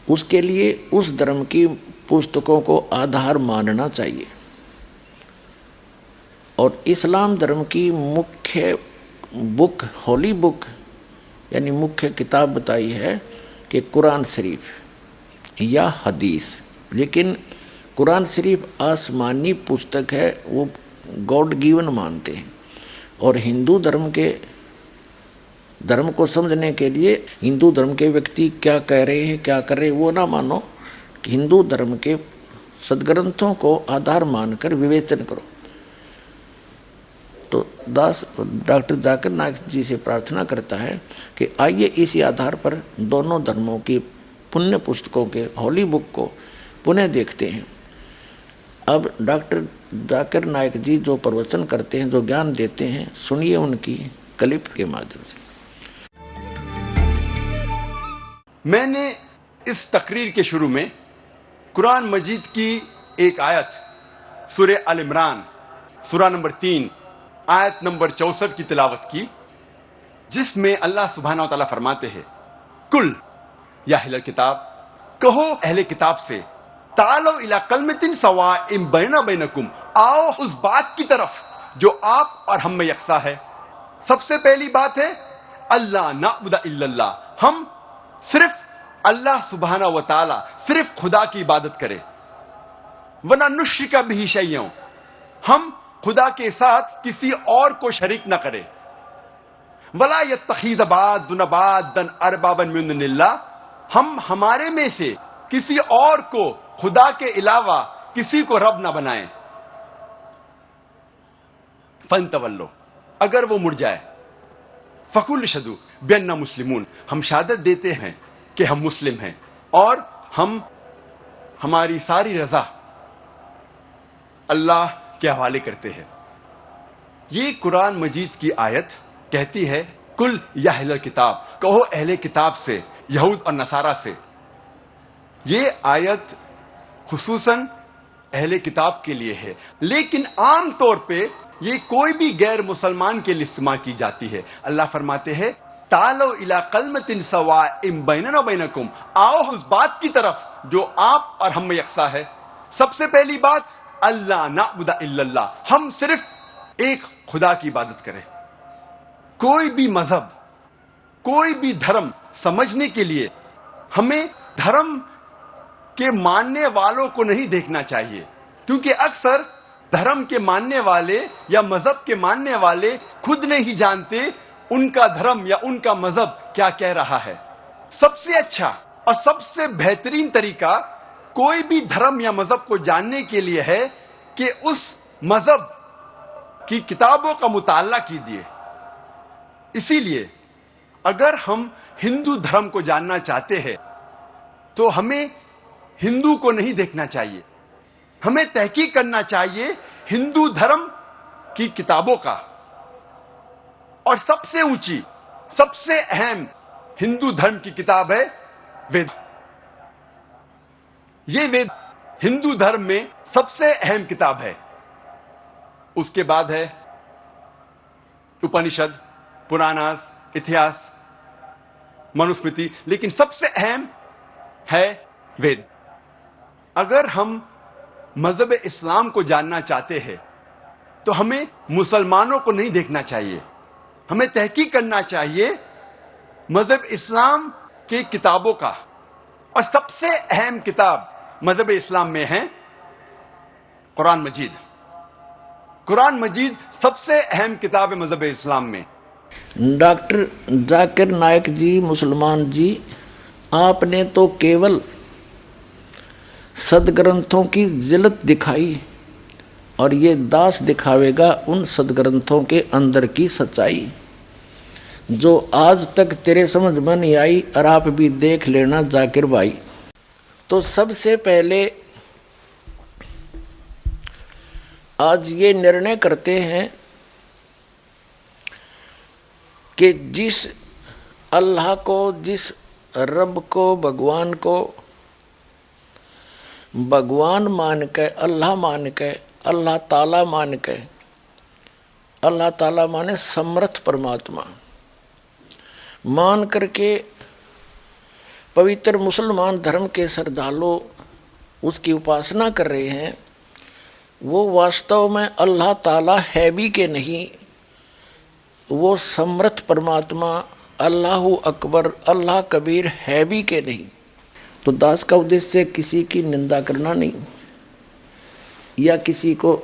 उसके लिए उस धर्म की पुस्तकों को आधार मानना चाहिए। और इस्लाम धर्म की मुख्य बुक, होली बुक यानी मुख्य किताब बताई है कि कुरान शरीफ या हदीस। लेकिन कुरान शरीफ आसमानी पुस्तक है, वो गॉड गिवन मानते हैं। और हिंदू धर्म को समझने के लिए हिंदू धर्म के व्यक्ति क्या कह रहे हैं, क्या कर रहे हैं, वो ना मानो, कि हिंदू धर्म के सदग्रंथों को आधार मानकर विवेचन करो। तो दास डॉक्टर जाकिर नायक जी से प्रार्थना करता है कि आइए इसी आधार पर दोनों धर्मों की पुण्य पुस्तकों के होली बुक को पुनः देखते हैं। अब डॉक्टर जाकिर नायक जी जो प्रवचन करते हैं, जो ज्ञान देते हैं, सुनिए उनकी क्लिप के माध्यम से। मैंने इस तकरीर के शुरू में कुरान मजीद की एक आयत सूरह अल इमरान सूरा नंबर 3 आयत नंबर 64 की तिलावत की, जिसमें अल्लाह सुब्हानहू व तआला फरमाते हैं, कुल या अहले किताब, कहो अहले किताब से, तालो इला कलमतिन सवाइम बैना बैनकुम, आओ उस बात की तरफ जो आप और हम में यकसा है। सबसे पहली बात है अल्लाह नाबुदा इल्लल्लाह, हम सिर्फ अल्लाह सुब्हानहू व तआला, सिर्फ खुदा की इबादत करें। वना नुश्रिका बिही शैय्यन, हम खुदा के साथ किसी और को शरीक न करें। वला यत्तखिज़ बादुन बादन अरबाबन मिन दुनिल्लाह, हम हमारे में से किसी और को खुदा के अलावा किसी को रब ना बनाएं। फंतवल्लो, अगर वो मुड़ जाए, फकुल शदू बिअन्ना मुस्लिमून, हम शहादत देते हैं कि हम मुस्लिम हैं और हम हमारी सारी रजा अल्लाह के हवाले करते हैं। ये कुरान मजीद की आयत कहती है, कुल या अहले किताब, कहो अहले किताब से, यहूद और नसारा से। ये आयत खुसूसन अहले किताब के लिए है, लेकिन आम तौर पे ये कोई भी गैर मुसलमान के लिए इस्तेमाल की जाती है। अल्लाह फरमाते हैं, तालो इला कलमतिन सवाइम बैनना बैनकुम, आओ उस बात की तरफ जो आप और हम में यकसा है। सबसे पहली बात अल्लाह नाबुदा इल्लल्लाह, हम सिर्फ एक खुदा की इबादत करें। कोई भी मजहब, कोई भी धर्म समझने के लिए हमें धर्म के मानने वालों को नहीं देखना चाहिए, क्योंकि अक्सर धर्म के मानने वाले या मजहब के मानने वाले खुद नहीं जानते उनका धर्म या उनका मजहब क्या कह रहा है। सबसे अच्छा और सबसे बेहतरीन तरीका कोई भी धर्म या मजहब को जानने के लिए है कि उस मजहब की किताबों का मुताला कीजिए। इसीलिए अगर हम हिंदू धर्म को जानना चाहते हैं तो हमें हिंदू को नहीं देखना चाहिए, हमें तहकीक करना चाहिए हिंदू धर्म की किताबों का। और सबसे ऊंची, सबसे अहम हिंदू धर्म की किताब है वेद। ये वेद हिंदू धर्म में सबसे अहम किताब है। उसके बाद है उपनिषद, पुराणास, इतिहास, मनुस्मृति, लेकिन सबसे अहम है वेद। अगर हम मजहब इस्लाम को जानना चाहते हैं तो हमें मुसलमानों को नहीं देखना चाहिए, हमें तहकीक करना चाहिए मजहब इस्लाम की किताबों का। और सबसे अहम किताब मजहब इस्लाम में है कुरान मजीद। कुरान मजीद सबसे अहम किताब है मजहब इस्लाम में। डॉक्टर जाकिर नायक जी मुसलमान जी, आपने तो केवल सदग्रंथों की जिल्लत दिखाई और ये दास दिखावेगा उन सदग्रंथों के अंदर की सच्चाई जो आज तक तेरे समझ में नहीं आई, और आप भी देख लेना जाकिर भाई। तो सबसे पहले आज ये निर्णय करते हैं कि जिस अल्लाह को, जिस रब को, भगवान को भगवान मान के, अल्लाह मान के, अल्लाह ताला मान के, अल्लाह ताला माने समर्थ परमात्मा मान करके पवित्र मुसलमान धर्म के श्रद्धालु उसकी उपासना कर रहे हैं, वो वास्तव में अल्लाह ताला है भी के नहीं, वो समर्थ परमात्मा अल्लाहु अकबर, अल्लाह कबीर है भी के नहीं। तो दास का उद्देश्य किसी की निंदा करना नहीं या किसी को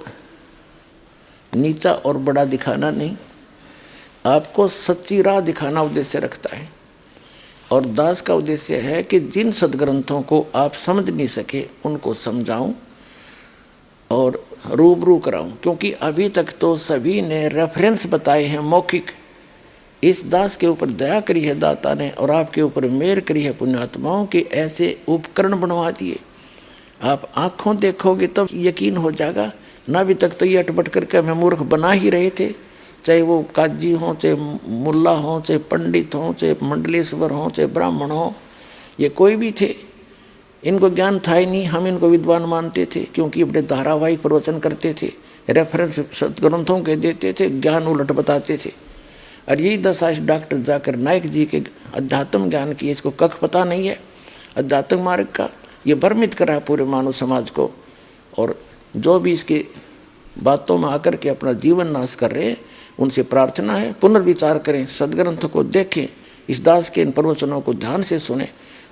नीचा और बड़ा दिखाना नहीं, आपको सच्ची राह दिखाना उद्देश्य रखता है। और दास का उद्देश्य है कि जिन सदग्रंथों को आप समझ नहीं सके उनको समझाऊं और रूबरू कराऊं, क्योंकि अभी तक तो सभी ने रेफरेंस बताए हैं मौखिक। इस दास के ऊपर दया करी है दाता ने और आपके ऊपर मेहर करी है पुण्यात्माओं के, ऐसे उपकरण बनवा दिए। आप आँखों देखोगे तब यकीन हो जाएगा, ना अभी तक तो ये अटपट करके हमें मूर्ख बना ही रहे थे, चाहे वो काजी हों, चाहे मुल्ला हों, चाहे पंडित हों, चाहे मंडलेश्वर हों, चाहे ब्राह्मण हों, ये कोई भी थे, इनको ज्ञान था ही नहीं। हम इनको विद्वान मानते थे क्योंकि बड़े धारावाहिक प्रवचन करते थे, रेफरेंस सदग्रंथों के देते थे, ज्ञान उलट बताते थे। और यही दशा डॉक्टर जाकिर नाइक जी के अध्यात्म ज्ञान की, इसको कख पता नहीं है अध्यात्म मार्ग का, ये भ्रमित करा पूरे मानव समाज को। और जो भी इसके बातों में आकर के अपना जीवन नाश कर रहे हैं, उनसे प्रार्थना है पुनर्विचार करें, सदग्रंथों को देखें, इस दास के इन प्रवचनों को ध्यान से सुने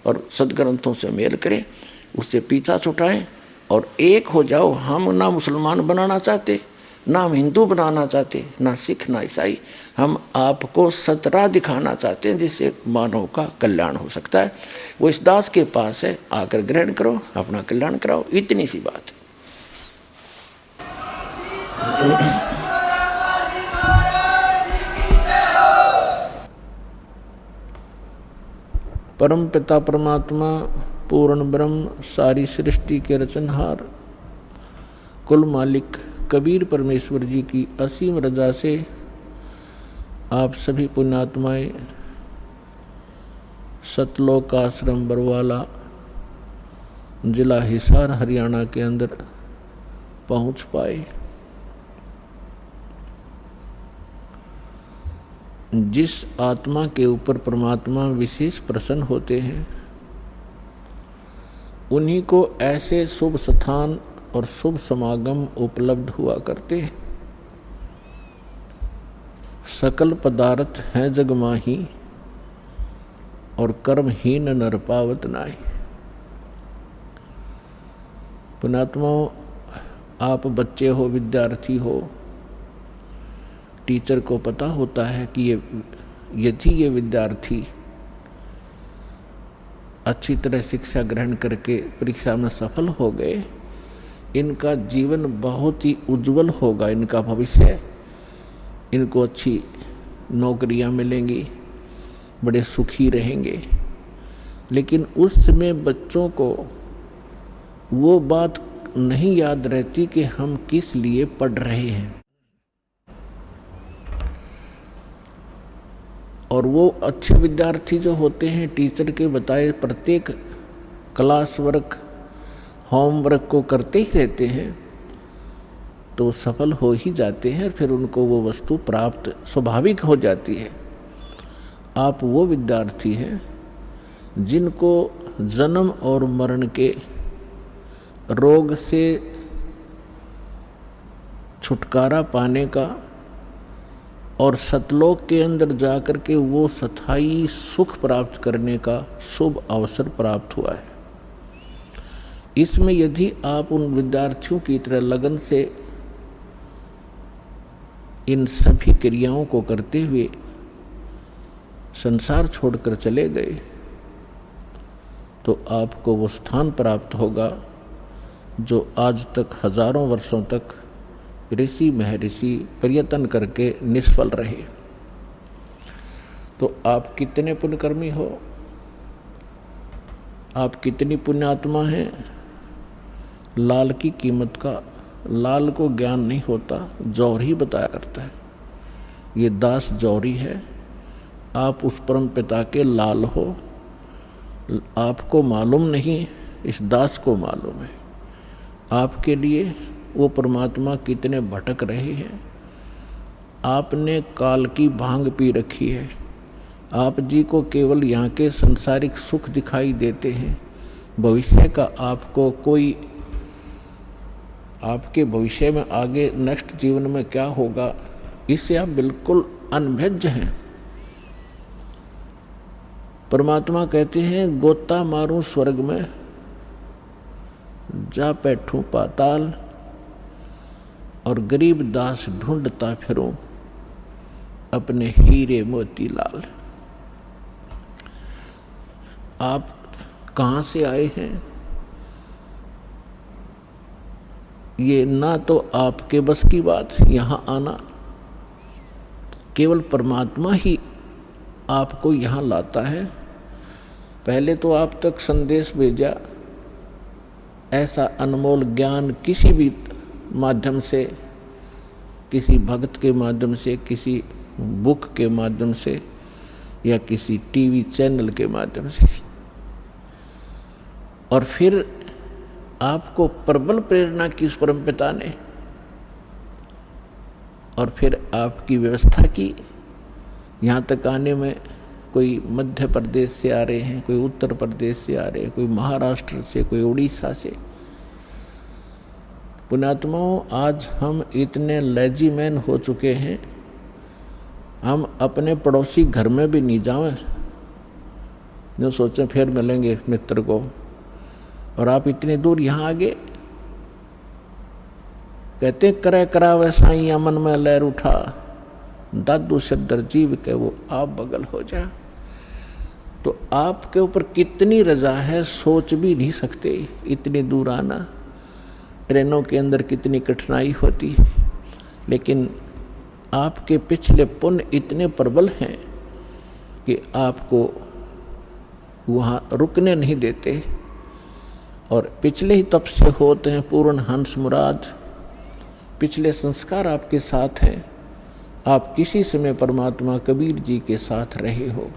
और सदग्रंथों से मेल करें, उससे पीछा छुटाएं और एक हो जाओ। हम ना मुसलमान बनाना चाहते, ना हम हिंदू बनाना चाहते, ना सिख ना ईसाई, हम आपको सतराह दिखाना चाहते हैं जिससे मानव का कल्याण हो सकता है। वो इस दास के पास है, आकर ग्रहण करो, अपना कल्याण कराओ, इतनी सी बात है। परम पिता परमात्मा पूर्ण ब्रह्म, सारी सृष्टि के रचनहार, कुल मालिक कबीर परमेश्वर जी की असीम रजा से आप सभी पुण्यात्माएं सतलोक आश्रम बरवाला, जिला हिसार, हरियाणा के अंदर पहुंच पाए। जिस आत्मा के ऊपर परमात्मा विशेष प्रसन्न होते हैं, उन्हीं को ऐसे शुभ स्थान और शुभ समागम उपलब्ध हुआ करते हैं। सकल पदार्थ हैं जग माही और कर्महीन नर पावत नाहि। पुण्यात्माओं, आप बच्चे हो, विद्यार्थी हो, टीचर को पता होता है कि यदि ये विद्यार्थी अच्छी तरह शिक्षा ग्रहण करके परीक्षा में सफल हो गए, इनका जीवन बहुत ही उज्जवल होगा, इनका भविष्य, इनको अच्छी नौकरियां मिलेंगी, बड़े सुखी रहेंगे। लेकिन उस समय बच्चों को वो बात नहीं याद रहती कि हम किस लिए पढ़ रहे हैं। और वो अच्छे विद्यार्थी जो होते हैं, टीचर के बताए प्रत्येक क्लास वर्क, होमवर्क को करते ही रहते हैं, तो सफल हो ही जाते हैं, फिर उनको वो वस्तु प्राप्त स्वाभाविक हो जाती है। आप वो विद्यार्थी हैं जिनको जन्म और मरण के रोग से छुटकारा पाने का और सतलोक के अंदर जाकर के वो स्थायी सुख प्राप्त करने का शुभ अवसर प्राप्त हुआ है। इसमें यदि आप उन विद्यार्थियों की तरह लगन से इन सभी क्रियाओं को करते हुए संसार छोड़कर चले गए, तो आपको वो स्थान प्राप्त होगा जो आज तक हजारों वर्षों तक ऋषि महर्षि प्रयत्न करके निष्फल रहे। तो आप कितने पुण्यकर्मी हो, आप कितनी पुण्यात्मा हैं। लाल की कीमत का लाल को ज्ञान नहीं होता, जौहरी बताया करता है। ये दास जौहरी है, आप उस परम पिता के लाल हो। आपको मालूम नहीं, इस दास को मालूम है आपके लिए वो परमात्मा कितने भटक रहे हैं। आपने काल की भांग पी रखी है, आप जी को केवल यहाँ के संसारिक सुख दिखाई देते हैं। भविष्य का आपको कोई, आपके भविष्य में आगे नेक्स्ट जीवन में क्या होगा, इससे आप बिल्कुल अनभिज्ञ हैं। परमात्मा कहते हैं गोता मारूं स्वर्ग में, जा बैठूं पाताल, और गरीब दास ढूंढता फिरूं अपने हीरे मोती लाल। आप कहाँ से आए हैं, ये ना तो आपके बस की बात यहाँ आना, केवल परमात्मा ही आपको यहाँ लाता है। पहले तो आप तक संदेश भेजा, ऐसा अनमोल ज्ञान किसी भी माध्यम से, किसी भक्त के माध्यम से, किसी बुक के माध्यम से, या किसी टीवी चैनल के माध्यम से, और फिर आपको प्रबल प्रेरणा की उस परम पिता ने, और फिर आपकी व्यवस्था की। यहाँ तक आने में कोई मध्य प्रदेश से आ रहे हैं, कोई उत्तर प्रदेश से आ रहे हैं, कोई महाराष्ट्र से, कोई उड़ीसा से। पुण्यात्माओं, आज हम इतने लेजी मैन हो चुके हैं, हम अपने पड़ोसी घर में भी नहीं जाएं, जो सोचें फिर मिलेंगे मित्र को, और आप इतनी दूर यहाँ आ गए। कहते करे करावे साईं मन में लहर उठा, दादू सदर जीव के वो आप बगल हो जा। तो आपके ऊपर कितनी रजा है, सोच भी नहीं सकते। इतनी दूर आना, ट्रेनों के अंदर कितनी कठिनाई होती है, लेकिन आपके पिछले पुण्य इतने प्रबल हैं कि आपको वहाँ रुकने नहीं देते। और पिछले ही तप से होते हैं पूर्ण हंस मुराद, पिछले संस्कार आपके साथ हैं। आप किसी समय परमात्मा कबीर जी के साथ रहे हो,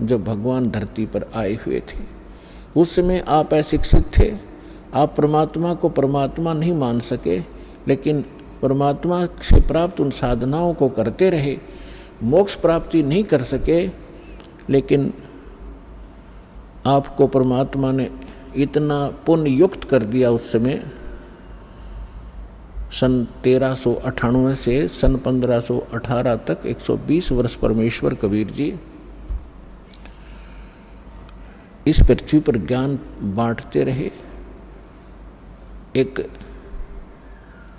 जब भगवान धरती पर आए हुए थे। उस समय आप अशिक्षित थे, आप परमात्मा को परमात्मा नहीं मान सके, लेकिन परमात्मा से प्राप्त उन साधनाओं को करते रहे, मोक्ष प्राप्ति नहीं कर सके, लेकिन आपको परमात्मा ने इतना पुण्य युक्त कर दिया उस समय। सन 1398 से सन 1518 तक 120 वर्ष परमेश्वर कबीर जी इस पृथ्वी पर ज्ञान बांटते रहे। एक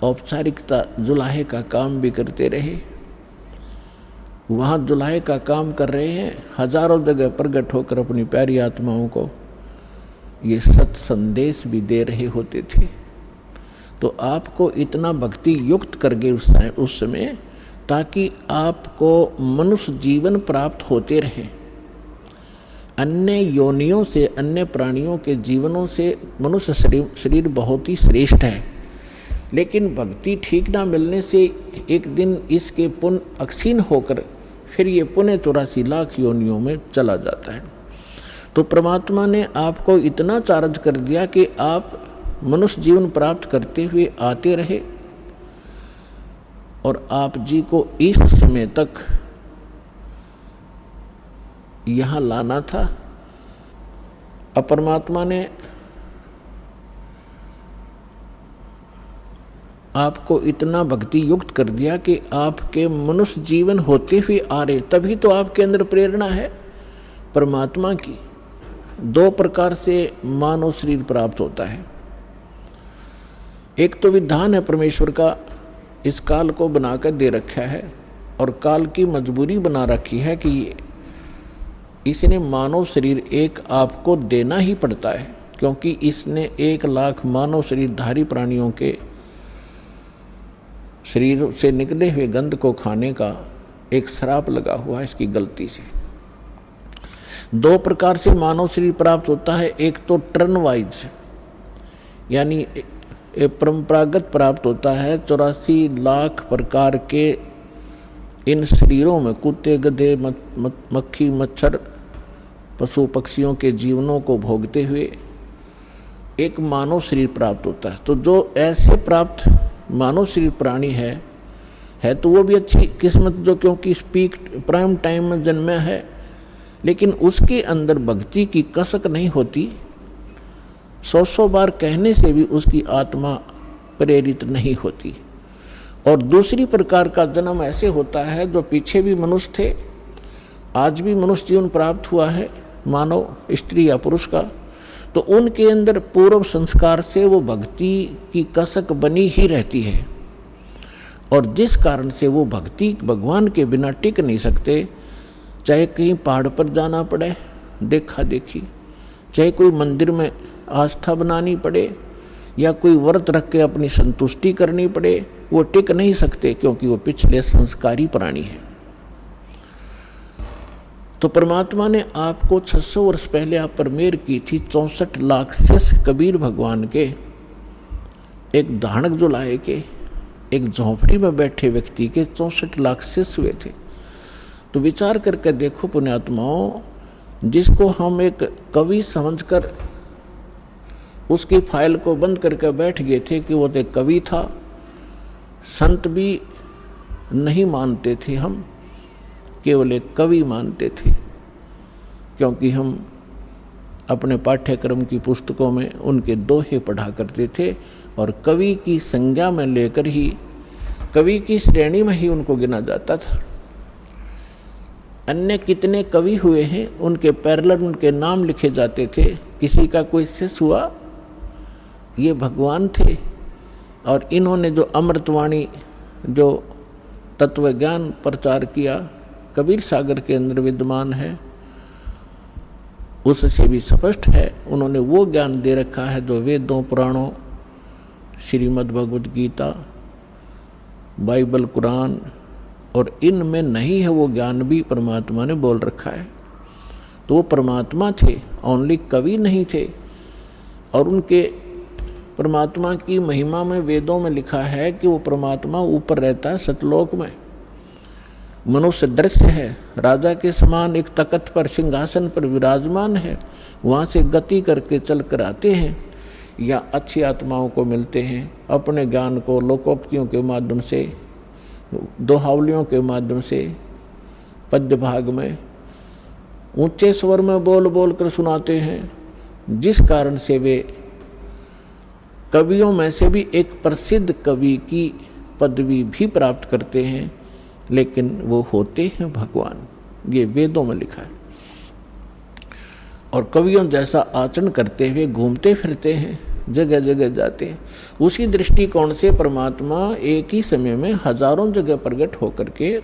औपचारिकता जुलाहे का काम भी करते रहे। वहाँ जुलाहे का काम कर रहे हैं, हजारों जगह प्रकट होकर अपनी प्यारी आत्माओं को ये सत संदेश भी दे रहे होते थे। तो आपको इतना भक्ति युक्त कर गए उस समय, ताकि आपको मनुष्य जीवन प्राप्त होते रहे। अन्य योनियों से, अन्य प्राणियों के जीवनों से मनुष्य शरीर बहुत ही श्रेष्ठ है, लेकिन भक्ति ठीक ना मिलने से एक दिन इसके पुण्य अक्षीण होकर फिर ये पुण्य 84 लाख योनियों में चला जाता है। तो परमात्मा ने आपको इतना चार्ज कर दिया कि आप मनुष्य जीवन प्राप्त करते हुए आते रहे, और आप जी को इस समय तक यहाँ लाना था। अब परमात्मा ने आपको इतना भक्ति युक्त कर दिया कि आपके मनुष्य जीवन होते हुए आ रहे, तभी तो आपके अंदर प्रेरणा है परमात्मा की। 2 प्रकार से मानव शरीर प्राप्त होता है। एक तो विधान है परमेश्वर का, इस काल को बनाकर दे रखा है, और काल की मजबूरी बना रखी है कि इसने मानव शरीर एक आपको देना ही पड़ता है, क्योंकि इसने 1 लाख मानव शरीरधारी प्राणियों के शरीर से निकले हुए गंध को खाने का एक श्राप लगा हुआ है इसकी गलती से। 2 प्रकार से मानव शरीर प्राप्त होता है। एक तो टर्न वाइज यानी परंपरागत प्राप्त होता है। 84 लाख प्रकार के इन शरीरों में कुत्ते, गधे, मक्खी, मच्छर, पशु पक्षियों के जीवनों को भोगते हुए एक मानव शरीर प्राप्त होता है। तो जो ऐसे प्राप्त मानव शरीर प्राणी है तो वो भी अच्छी किस्मत, जो क्योंकि पीक प्राइम टाइम में जन्मा है, लेकिन उसके अंदर भक्ति की कसक नहीं होती। 100 बार कहने से भी उसकी आत्मा प्रेरित नहीं होती। और दूसरी प्रकार का जन्म ऐसे होता है जो पीछे भी मनुष्य थे, आज भी मनुष्य जीवन प्राप्त हुआ है, मानव स्त्री या पुरुष का, तो उनके अंदर पूर्व संस्कार से वो भक्ति की कसक बनी ही रहती है। और जिस कारण से वो भक्ति भगवान के बिना टिक नहीं सकते, चाहे कहीं पहाड़ पर जाना पड़े देखा देखी, चाहे कोई मंदिर में आस्था बनानी पड़े या कोई व्रत रख के अपनी संतुष्टि करनी पड़े, वो टिक नहीं सकते क्योंकि वो पिछले संस्कारी प्राणी है। तो परमात्मा ने आपको 600 वर्ष पहले आप पर मेहर की थी। 64 लाख शिष्य कबीर भगवान के एक धानक जो लाए के एक झोंपड़ी में बैठे व्यक्ति के 64 लाख शिष्य हुए थे। तो विचार करके देखो पुण्यात्माओं, जिसको हम एक कवि समझकर उसकी फाइल को बंद करके बैठ गए थे कि वो तो एक कवि था, संत भी नहीं मानते थे, हम केवल एक कवि मानते थे, क्योंकि हम अपने पाठ्यक्रम की पुस्तकों में उनके दोहे पढ़ा करते थे और कवि की संज्ञा में लेकर ही, कवि की श्रेणी में ही उनको गिना जाता था। अन्य कितने कवि हुए हैं, उनके पैरेलल उनके नाम लिखे जाते थे। किसी का कोई शिष्य हुआ, ये भगवान थे। और इन्होंने जो अमृतवाणी, जो तत्व ज्ञान प्रचार किया, कबीर सागर के अंदर विद्यमान है, उससे भी स्पष्ट है। उन्होंने वो ज्ञान दे रखा है जो वेदों, पुराणों, श्रीमद् भगवद गीता, बाइबल, कुरान और इनमें नहीं है। वो ज्ञान भी परमात्मा ने बोल रखा है। तो वो परमात्मा थे, ओनली कवि नहीं थे। और उनके परमात्मा की महिमा में वेदों में लिखा है कि वो परमात्मा ऊपर रहता है सतलोक में, मनुष्य दृश्य है, राजा के समान एक तख्त पर सिंहासन पर विराजमान है, वहाँ से गति करके चल कर आते हैं या अच्छी आत्माओं को मिलते हैं, अपने ज्ञान को लोकोक्तियों के माध्यम से, दोहावलियों के माध्यम से, पद्य भाग में ऊंचे स्वर में बोल बोल कर सुनाते हैं, जिस कारण से वे कवियों में से भी एक प्रसिद्ध कवि की पदवी भी प्राप्त करते हैं, लेकिन वो होते हैं भगवान। ये वेदों में लिखा है। और कवियों जैसा आचरण करते हुए घूमते फिरते हैं, जगह जगह जाते हैं। उसी दृष्टिकोण से परमात्मा एक ही समय में हजारों जगह प्रकट होकर के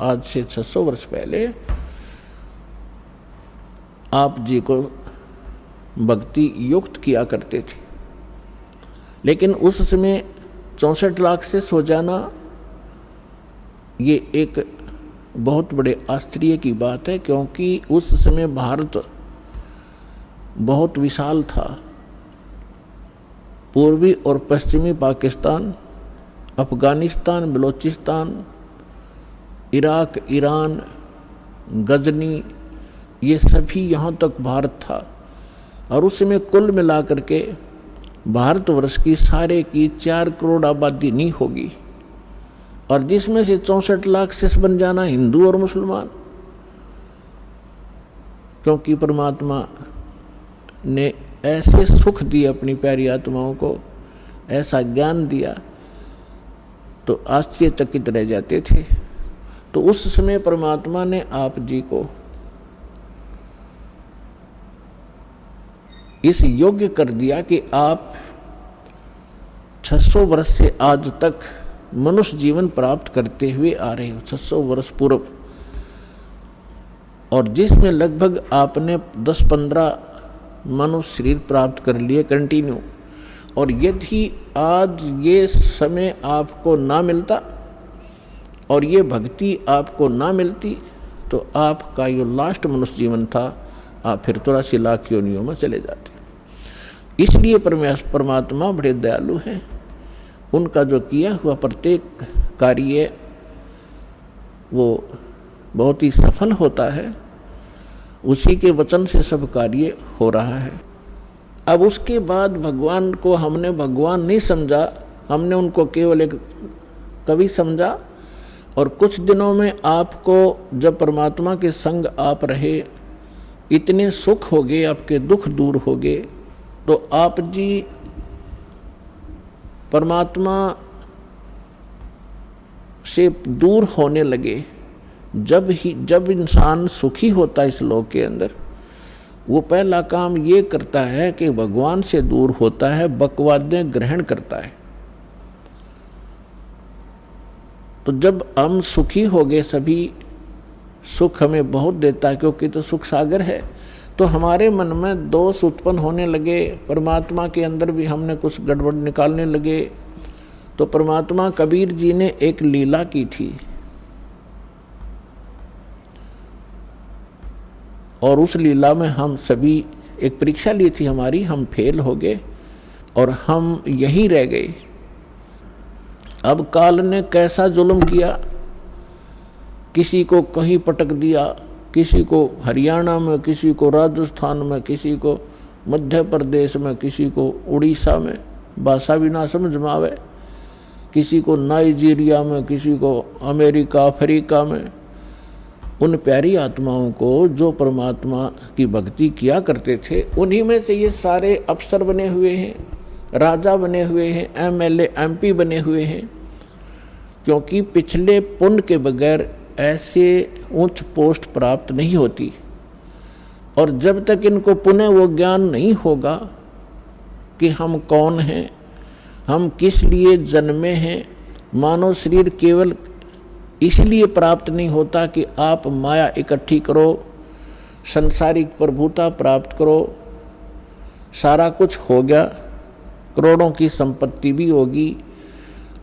आज से 600 वर्ष पहले आप जी को भक्ति युक्त किया करते थे। लेकिन उस समय 64 लाख से सो जाना ये एक बहुत बड़े आश्चर्य की बात है, क्योंकि उस समय भारत बहुत विशाल था। पूर्वी और पश्चिमी पाकिस्तान, अफगानिस्तान, बलूचिस्तान, इराक, ईरान, गजनी, ये सभी यहाँ तक भारत था। और उस समय कुल मिलाकर के भारतवर्ष की सारे की 4 करोड़ आबादी नहीं होगी, और जिसमें से 64 लाख शिष्य बन जाना हिंदू और मुसलमान, क्योंकि परमात्मा ने ऐसे सुख दिए अपनी प्यारी आत्माओं को, ऐसा ज्ञान दिया, तो आश्चर्यचकित रह जाते थे। तो उस समय परमात्मा ने आप जी को इस योग्य कर दिया कि आप 600 वर्ष से आज तक मनुष्य जीवन प्राप्त करते हुए आ रहे हो, 600 वर्ष पूर्व, और जिसमें लगभग आपने 10-15 मनुष्य शरीर प्राप्त कर लिए कंटिन्यू, और यदि आज ये समय आपको ना मिलता और ये भक्ति आपको ना मिलती तो आपका जो लास्ट मनुष्य जीवन था आप फिर 83 लाख योनियों में चले जाते। इसलिए परमात्मा बड़े दयालु हैं। उनका जो किया हुआ प्रत्येक कार्य वो बहुत ही सफल होता है। उसी के वचन से सब कार्य हो रहा है। अब उसके बाद भगवान को हमने भगवान नहीं समझा, हमने उनको केवल एक कवि समझा। और कुछ दिनों में आपको जब परमात्मा के संग आप रहे, इतने सुख हो गए, आपके दुख दूर हो गए, तो आप जी परमात्मा से दूर होने लगे। जब इंसान सुखी होता है इस लोक के अंदर, वो पहला काम ये करता है कि भगवान से दूर होता है, बकवादें ग्रहण करता है। तो जब हम सुखी हो गए, सभी सुख हमें बहुत देता है क्योंकि तो सुख सागर है, तो हमारे मन में दोष उत्पन्न होने लगे। परमात्मा के अंदर भी हमने कुछ गड़बड़ निकालने लगे। तो परमात्मा कबीर जी ने एक लीला की थी और उस लीला में हम सभी एक परीक्षा ली थी हमारी, हम फेल हो गए और हम यहीं रह गए। अब काल ने कैसा जुल्म किया, किसी को कहीं पटक दिया, किसी को हरियाणा में, किसी को राजस्थान में, किसी को मध्य प्रदेश में, किसी को उड़ीसा में, भाषा भी ना समझ में आवे, किसी को नाइजीरिया में, किसी को अमेरिका अफ्रीका में। उन प्यारी आत्माओं को जो परमात्मा की भक्ति किया करते थे, उन्हीं में से ये सारे अफसर बने हुए हैं, राजा बने हुए हैं, एमएलए एमपी बने हुए हैं। क्योंकि पिछले पुण्य के बगैर ऐसे उच्च पोस्ट प्राप्त नहीं होती। और जब तक इनको पुनः वो ज्ञान नहीं होगा कि हम कौन हैं, हम किस लिए जन्मे हैं। मानव शरीर केवल इसलिए प्राप्त नहीं होता कि आप माया इकट्ठी करो, संसारिक प्रभुता प्राप्त करो, सारा कुछ हो गया, करोड़ों की संपत्ति भी होगी,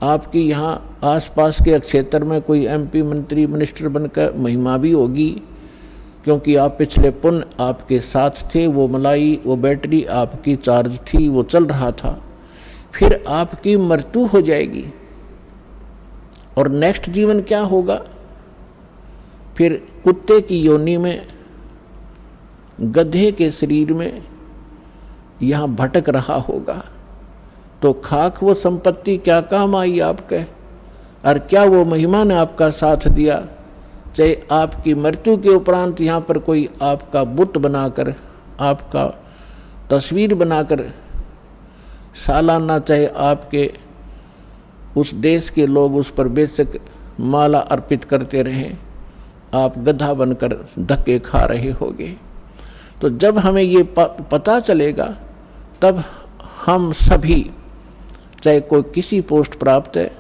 आपकी यहाँ आसपास के क्षेत्र में कोई एमपी मंत्री मिनिस्टर बनकर महिमा भी होगी, क्योंकि आप पिछले पुण्य आपके साथ थे, वो मलाई वो बैटरी आपकी चार्ज थी, वो चल रहा था। फिर आपकी मृत्यु हो जाएगी और नेक्स्ट जीवन क्या होगा, फिर कुत्ते की योनि में, गधे के शरीर में यहाँ भटक रहा होगा। तो खाक वो संपत्ति क्या काम आई आपके, और क्या वो महिमा ने आपका साथ दिया। चाहे आपकी मृत्यु के उपरांत यहाँ पर कोई आपका बुत बनाकर, आपका तस्वीर बनाकर सालाना, चाहे आपके उस देश के लोग उस पर बेशक माला अर्पित करते रहें, आप गधा बनकर धक्के खा रहे होगे। तो जब हमें ये पता चलेगा, तब हम सभी, चाहे कोई किसी पोस्ट प्राप्त है,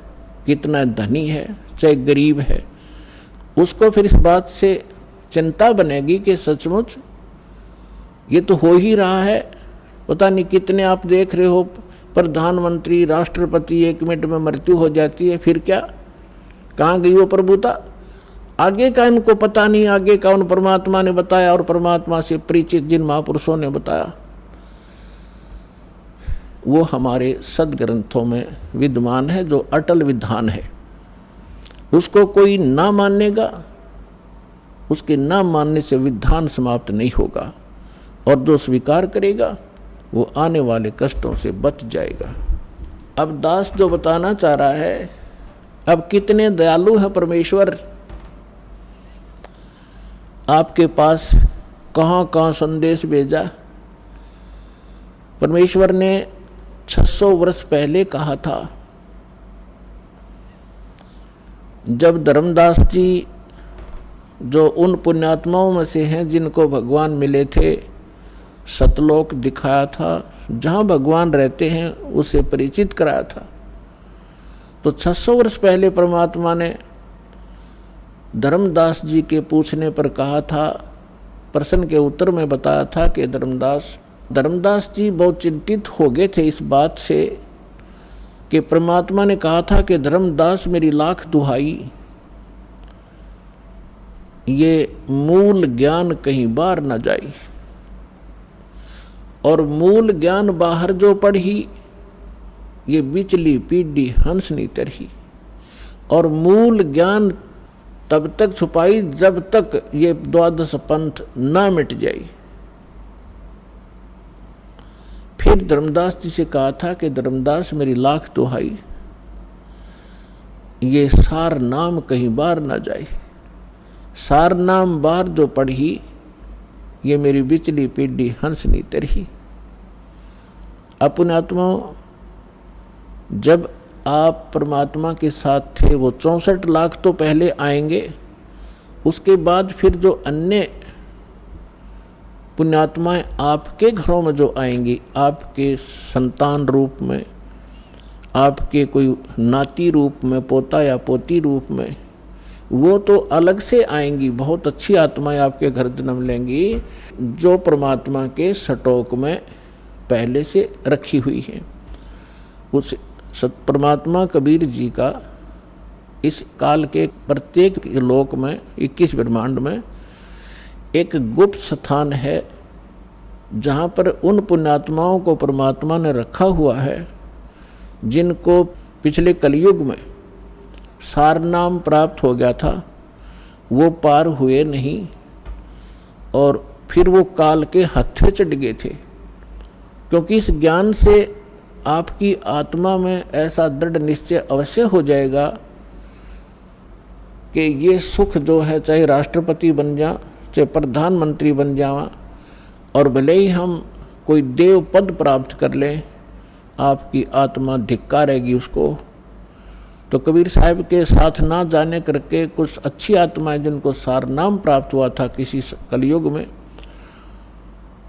कितना धनी है, चाहे गरीब है, उसको फिर इस बात से चिंता बनेगी कि सचमुच ये तो हो ही रहा है। पता नहीं कितने आप देख रहे हो प्रधानमंत्री, राष्ट्रपति, 1 मिनट में मृत्यु हो जाती है, फिर क्या, कहाँ गई वो प्रभुता। आगे का इनको पता नहीं, आगे का उन परमात्मा ने बताया और परमात्मा से परिचित जिन महापुरुषों ने बताया वो हमारे सदग्रंथों में विद्यमान है, जो अटल विधान है। उसको कोई ना मानेगा, उसके ना मानने से विधान समाप्त नहीं होगा, और जो स्वीकार करेगा वो आने वाले कष्टों से बच जाएगा। अब दास जो बताना चाह रहा है, अब कितने दयालु है परमेश्वर, आपके पास कहाँ कहाँ संदेश भेजा। परमेश्वर ने 600 वर्ष पहले कहा था, जब धर्मदास जी जो उन पुण्यात्माओं में से हैं जिनको भगवान मिले थे, सतलोक दिखाया था, जहाँ भगवान रहते हैं उसे परिचित कराया था। तो 600 वर्ष पहले परमात्मा ने धर्मदास जी के पूछने पर कहा था, प्रश्न के उत्तर में बताया था कि धर्मदास धर्मदास जी बहुत चिंतित हो गए थे इस बात से कि परमात्मा ने कहा था कि धर्मदास मेरी लाख दुहाई, ये मूल ज्ञान कहीं बाहर न जाई। और मूल ज्ञान बाहर जो पढ़ी, ये बिचली पीढ़ी हंस नी तरही। और मूल ज्ञान तब तक छुपाई जब तक ये द्वादश पंथ ना मिट जाए। फिर धर्मदास जी से कहा था कि धर्मदास मेरी लाख दुहाई, ये सार नाम कहीं बाहर ना जाए। सार नाम बाहर जो पढ़ी, ये मेरी बिचली पीढ़ी हंस नी तरही। अपने आत्मा जब आप परमात्मा के साथ थे, वो 64 लाख तो पहले आएंगे, उसके बाद फिर जो अन्य पुण्यात्माएं आपके घरों में जो आएंगी, आपके संतान रूप में, आपके कोई नाती रूप में, पोता या पोती रूप में, वो तो अलग से आएंगी। बहुत अच्छी आत्माएं आपके घर जन्म लेंगी, जो परमात्मा के स्टॉक में पहले से रखी हुई है। उस परमात्मा कबीर जी का इस काल के प्रत्येक लोक में, 21 ब्रह्मांड में एक गुप्त स्थान है, जहाँ पर उन पुण्यात्माओं को परमात्मा ने रखा हुआ है जिनको पिछले कलयुग में सार नाम प्राप्त हो गया था, वो पार हुए नहीं और फिर वो काल के हत्थे चढ़ गए थे। क्योंकि इस ज्ञान से आपकी आत्मा में ऐसा दृढ़ निश्चय अवश्य हो जाएगा कि ये सुख जो है, चाहे राष्ट्रपति बन जा, चाहे प्रधानमंत्री बन जावा, और भले ही हम कोई देव पद प्राप्त कर लें, आपकी आत्मा धिक्कारेगी उसको। तो कबीर साहब के साथ ना जाने करके कुछ अच्छी आत्माएं जिनको सार नाम प्राप्त हुआ था किसी कलयुग में,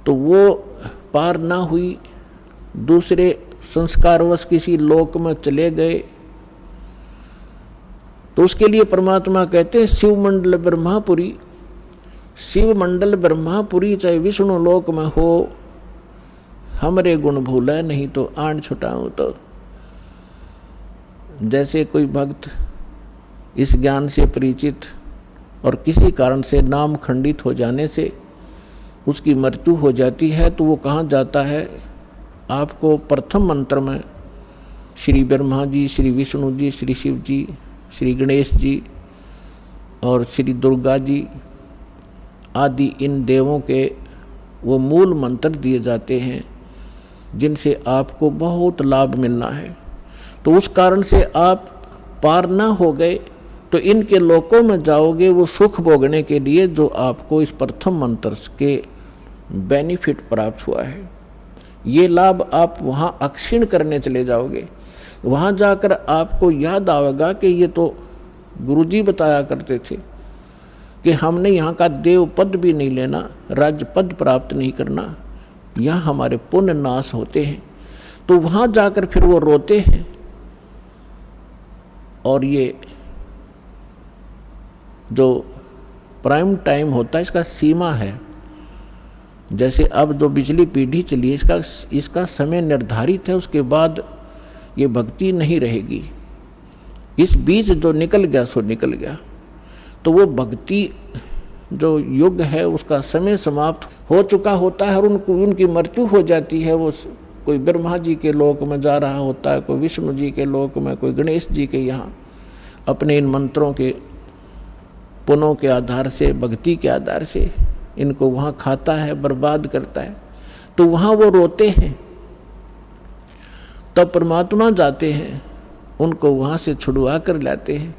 तो वो पार ना हुई, दूसरे संस्कारवश किसी लोक में चले गए। तो उसके लिए परमात्मा कहते हैं शिव मंडल ब्रह्मापुरी। शिव मंडल ब्रह्मापुरी चाहे विष्णु लोक में हो, हमरे गुण भूला नहीं तो आन छुटाऊं। तो जैसे कोई भक्त इस ज्ञान से परिचित और किसी कारण से नाम खंडित हो जाने से उसकी मृत्यु हो जाती है, तो वो कहाँ जाता है? आपको प्रथम मंत्र में श्री ब्रह्मा जी, श्री विष्णु जी, श्री शिव जी, श्री गणेश जी और श्री दुर्गा जी आदि इन देवों के वो मूल मंत्र दिए जाते हैं जिनसे आपको बहुत लाभ मिलना है। तो उस कारण से आप पार ना हो गए तो इनके लोकों में जाओगे वो सुख भोगने के लिए जो आपको इस प्रथम मंत्र के बेनिफिट प्राप्त हुआ है। ये लाभ आप वहाँ अक्षीण करने चले जाओगे। वहाँ जाकर आपको याद आएगा कि ये तो गुरुजी बताया करते थे कि हमने यहाँ का देव पद भी नहीं लेना, राज्य पद प्राप्त नहीं करना, यहाँ हमारे पुण्य नाश होते हैं। तो वहाँ जाकर फिर वो रोते हैं। और ये जो प्राइम टाइम होता है इसका सीमा है। जैसे अब जो बिजली पीढ़ी चली है इसका समय निर्धारित है, उसके बाद ये भक्ति नहीं रहेगी। इस बीच जो निकल गया सो निकल गया। तो वो भक्ति जो युग है उसका समय समाप्त हो चुका होता है और उनकी मृत्यु हो जाती है। वो कोई ब्रह्मा जी के लोक में जा रहा होता है, कोई विष्णु जी के लोक में, कोई गणेश जी के यहाँ अपने इन मंत्रों के पुनों के आधार से, भक्ति के आधार से इनको वहाँ खाता है, बर्बाद करता है। तो वहाँ वो रोते हैं। तब परमात्मा जाते हैं, उनको वहाँ से छुड़वा कर लाते हैं।